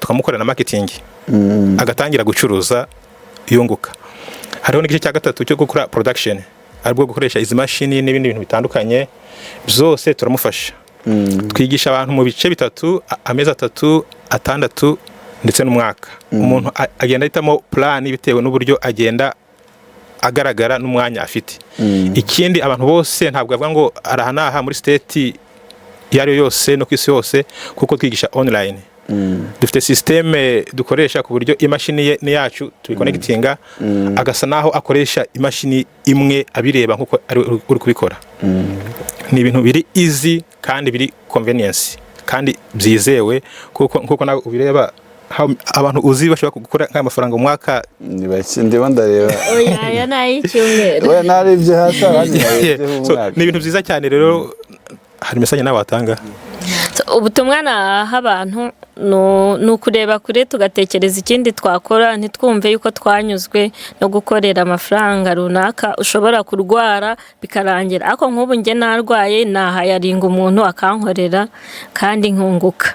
tukamukorera na marketing, agatangira gucuruza yunguka. Hariho n'igice cya gatatu cyo gukora production, aribwo gukoresha izi mashini n'ibindi bintu bitandukanye, byose turamufasha. Twigisha abantu mu bice bitatu, amezi 3, 6 ndetse n'umwaka. Umuntu agenda ahitamo plan bitewe n'uburyo agenda agaragara n'umwanya afite. Ikindi abantu bose ntabwo bavuga ngo arahanaha muri state yari yose no kwisi yose, kuko twigisha online. Dufite systeme dukoresha ku buryo imashini ni yacu tubiconnectinga, agasa naho akoresha imashini imwe abireba nkuko ari uri kubikora. Ni ibintu biri easy kandi biri convenience kandi byizewe, kuko nawe ubireba abantu uzi bashobora gukora nk'amafaranga umwaka ni bake ndiba ndareba. Oya nayicyumweru. Oya narebye hasi abandi. Ni ibintu byiza cyane rero. Hari message nawe watanga? Ubutumwa naha abantu no kureba kure tugatekereza ikindi twakora, ntitwumve yuko twanyuzwe no gukorera amafaranga runaka. Ushobora kurwara bikarangira, ako nk'ubu nge narwaye nahayaringa umuntu akankorera kandi nkunguka,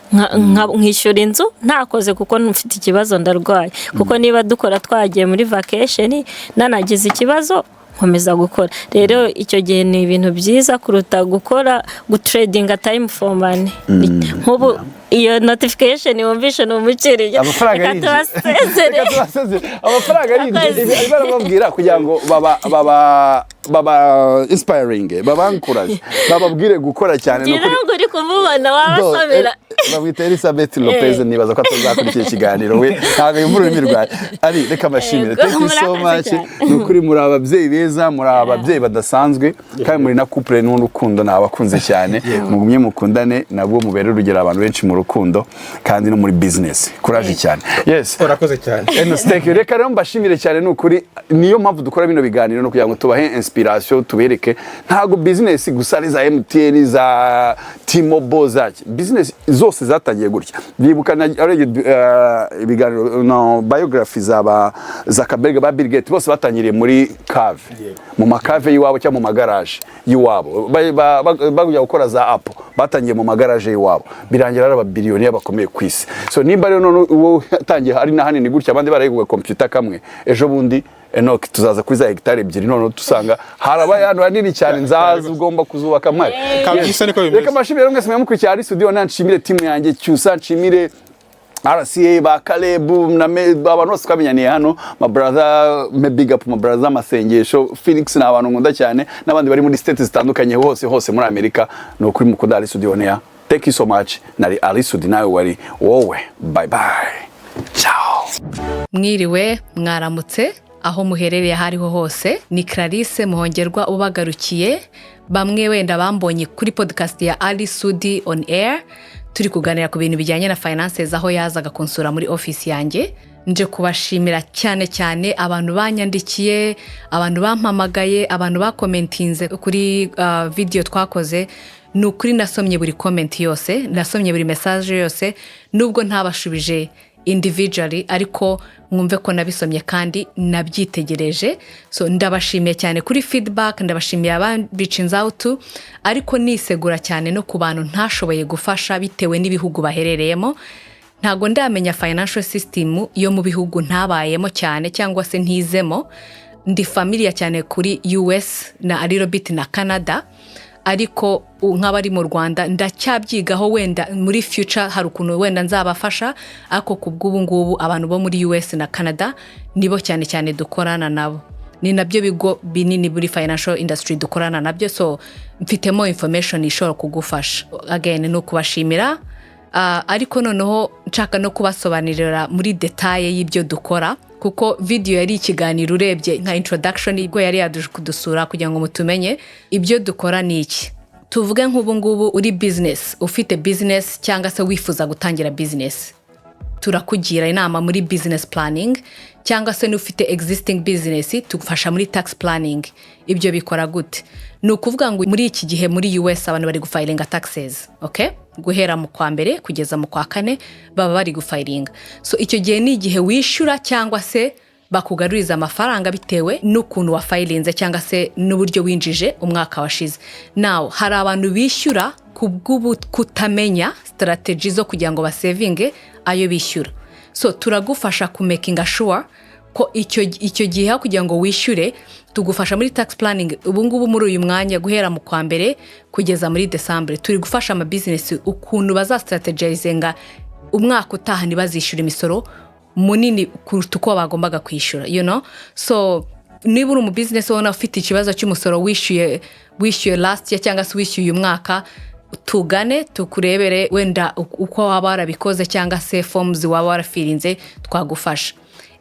nkishyura inzu ntakoze kuko mfite ikibazo ndarwaye. Kuko niba dukora twagiye muri vacation nanagize ikibazo nkomeza gukora. Rero icyo gihe ni ibintu byiza kuruta gukora gutradinga time for money. Nk'ubu iyo notification wumvishe n'umukiriya amafaranga ari barababwira kugira ngo baba inspiring, baba encourage, bababwire gukora cyane no kuri uri kumubona wabasomera. Babwita Elizabeth Lopez, nibaza ko atazakurikiye ikiganiro we ntago yumura imirwaye. Ari reka mashimire, thank you so much. Nukuri muri ababyeyi beza, muri ababyeyi badasanzwe, kandi muri na couple n'urukundo nabakunze cyane. Mugumye mukundane nabwo mubere urugero abantu benshi mu rukundo kandi no muri business. Courage cyane. Yes, urakoze cyane. Enos, thank you. Reka rero mbashimire cyane nukuri, niyo mpamvu dukora bino biganiro no kugira ngo tubahe inspiration, tubereke ntago business gusa ari za MTN za T-Mobile zaki. Business zose zatangiye gutya. Bibuka ibiganiro no biography za Kaberga ba Bill Gates bose batangiriye muri cave, mu makave yiwabo cyangwa mu magaraje yiwabo. Bagujya gukora za Apple batangiye mu magaraje yiwabo, birangira ari ababiliyoni bakomeye kwisi. So nimba rero none uwo yatangiye ari na hanini gutya, abandi barayiguga computer kamwe, ejo bundi Enoch tuzaza kuri za hectare 2 none tusanga harabaye hano hanini cyane, nzaza ugomba kuzubaka mari. Reka mashimire mwese mwamukurikiye ari studio, nanshimire team yanjye cyusa, nshimire RCA ba Kalebu na abantu bose twamenyaniye hano, my brother, me big up my brother Masengesho, Felix na abantu nkunda cyane, n'abandi bari muri states zitandukanye hose muri Amerika. No kuri mukunda ari studio nea. Thank you so much. Nari Ali Sudi nawe wari wowe. Bye bye. Ciao. Mwiriwe, mwaramutse aho muherereye hariho hose. Ni Clarisse Muhongerwa ubagarukiye. Bamwe wenda bambonye kuri podcast ya Ali Sudi on air, turi kuganira ku bintu bijyanye na finances, aho yazaga konsura muri office yanjye. Nje kubashimira cyane abantu banyandikiye, abantu bampamagaye, abantu bakomentinze kuri video twakoze. Nukuri nasomye buri comment yose, nasomye buri message yose, nubwo ntabashubije individually, ariko mwumve ko nabisomye kandi nabyitegereje. So ndabashimiye cyane kuri feedback, ndabashimiye abambicinze out, ariko nisegura cyane no ku bantu ntashoboye gufasha bitewe n'ibihugu baherereyemo. Ntago ndamenya financial system yo mu bihugu ntabayemo cyane cyangwa se ntizemo. Ndi familiar cyane kuri US na a little bit na Canada, ariko nk'abari mu Rwanda ndacyabyigaho, wenda muri future hari ukuntu wenda nzabafasha. Ako kubw'ubu ngubu abantu bo muri US na Canada nibo cyane dukorana nabo, ni nabyo bigo binini muri financial industry dukorana nabyo. So mfitemo information ishobora kugufasha. Again no kubashimira, ariko noneho nshaka no kubasobanurira muri detail y'ibyo dukora, kuko video yari ikiganiro urebye nka introduction ibwo yari yaduje kudusura kugira ngo mutumenye ibyo dukora ni iki. Tuvuge nk'ubu ngubu uri business, ufite business cyangwa se wifuza gutangira business. turakugira inama muri business planning, cyangwa se n'ufite existing business tugufasha muri tax planning. Ibyo bikora gute? Ni ukuvuga ngo muri iki gihe muri US abantu bari gufilinga taxes, okay? Guhera mu kwa mbere kugeza mu kwa kane baba bari gufilinga. So icyo gihe ni igihe wishyura cyangwa se bakugaruriza amafaranga bitewe n'ukuntu wafilinze cyangwa se n'uburyo winjije umwaka washize. Now hari abantu bishyura kubw'ubu kutamenya strategy zo kugira ngo basevinge ayo bishyura. So turagufasha ku making sure ko icyo gihe kugira ngo wishyure tugufasha muri tax planning. Ubu ngubu muri uyu mwanya guhera mu kwa mbere kugeza muri December turi gufasha ama business ukuntu baza strategizinga umwaka utaha ntibazishyura imisoro munini kuruta uko bagombaga kwishyura, you know. So niba uri mu business wona ufite ikibazo cy'umusoro wishyuye last year cyangwa se wishyuye uyu mwaka, tugane tukurebere wenda uko waba warabikoze cyangwa se forms waba warafilinze twagufasha.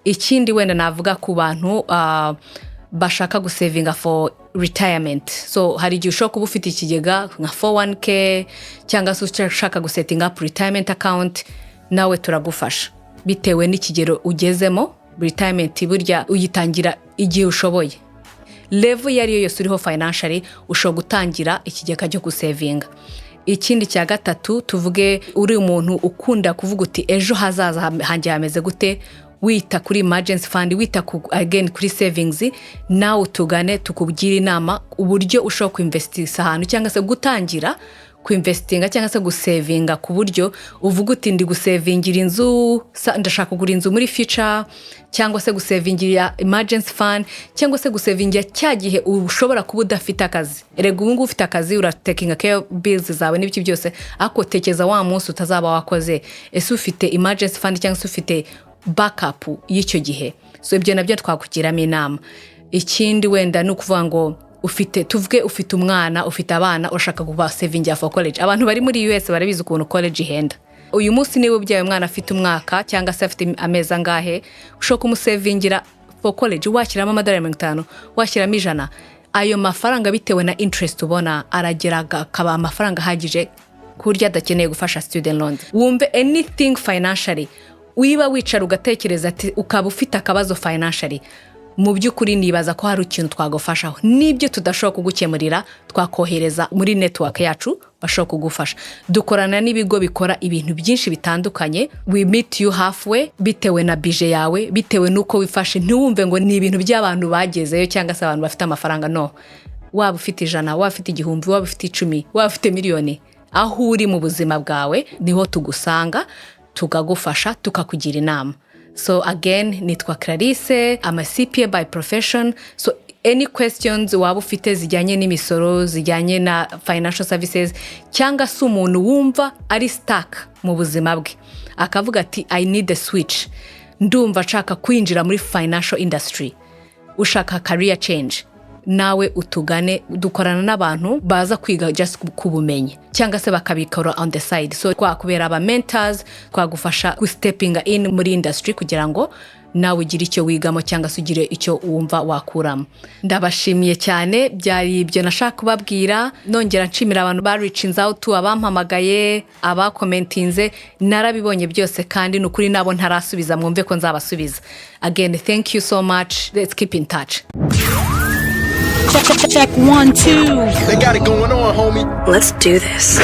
Ikindi wenda navuga ku bantu bashaka gusavinga for retirement. So hari igihe ushobora kuba ufite ikigega nka 401k cyangwa se ushaka gusetting up retirement account, nawe turagufasha bitewe n'ikigero ugezemo. Retirement burya uyitangira igihe ushoboye, level yari yo yose uriho financially ushobora gutangira ikigega cyo gusavinga. Ikindi cya gatatu tuvuge uri umuntu ukunda kuvuga uti ejo hazaza hanjye hameze gute, wita kuri emergency fund, wita again kuri savings, nawe tugane tukubwira inama uburyo ushobora kuinvestisa ahantu cyangwa se gutangira kuinvestinga cyangwa se gusavinga ku buryo uvuga uti ndi gusavingira inzu, ndashaka kugura inzu muri future, cyangwa se gusavingira emergency fund, cyangwa se gusavingira cya gihe ushobora kuba udafite akazi. Erega ubu ngubu ufite akazi uratekinga care bills zawe n'ibiki byose, ako tekeza wa munsi utazaba wakoze ese ufite emergency fund cyangwa se ufite backup y'icyo gihe. So ibyo nabyo twakugiramo inama. Ikindi wenda nukuvuga ngo tuvuge ufite umwana, ufite abana ushaka kuba saving for college. Abantu bari muri US barabizi ukuntu college ihenda. Uyu munsi niwe ubyaye umwana afite umwaka cyangwa se afite amezi angahe, ushaka umusavingira for college washyiramo $50, washyiramo $100. Ayo mafaranga bitewe na interest ubona arageraga kaba amafaranga hagije kurya adakeneye gufasha student loans. Wumve anything financially wiba wicara ugatekereza ati ukaba ufite akabazo financially, mu by'ukuri nibaza ko hari ikintu twagufashaho. Nibyo tudashobora kugukemurira twakohereza muri network yacu bashobora kugufasha. Dukorana n'ibigo bikora ibintu byinshi bitandukanye. We meet you halfway bitewe na budget yawe, bitewe nuko wifashe. Ntiwumve ngo ni ibintu by'abantu bagezeyo cyangwa se abantu bafite amafaranga. No, waba ufite 100, waba ufite 1,000, waba ufite 10, waba ufite miliyoni, aho uri mu buzima bwawe niho tugusanga tukagufasha tukakugira inama. So again, nitwa Clarisse, I'm a CPA by profession. So any questions waba ufite zijyanye n'imisoro, zijyanye na financial services, cyangwa se umuntu wumva ari stuck mu buzima bwe akavuga ati I need a switch, ndumva nshaka kwinjira muri financial industry, ushaka career change, nawe utugane. Dukorana n'abantu baza kwiga just kubumenye cyangwa se bakabikora on the side. So twakubera aba mentors, twagufasha ku stepping in muri industry kugira ngo nawe ugire icyo wigamo cyangwa se ugire icyo wumva wakuramo. Ndabashimiye cyane, byari ibyo nashaka kubabwira. Nongera nshimira abantu ba reaching out, abampamagaye, abakomentinze, narabibonye byose kandi nukuri nabo ntarasubiza, mwumve ko nzabasubiza. Again, thank you so much. Let's keep in touch. Check 1 2. They got it going on, homie. Let's do this.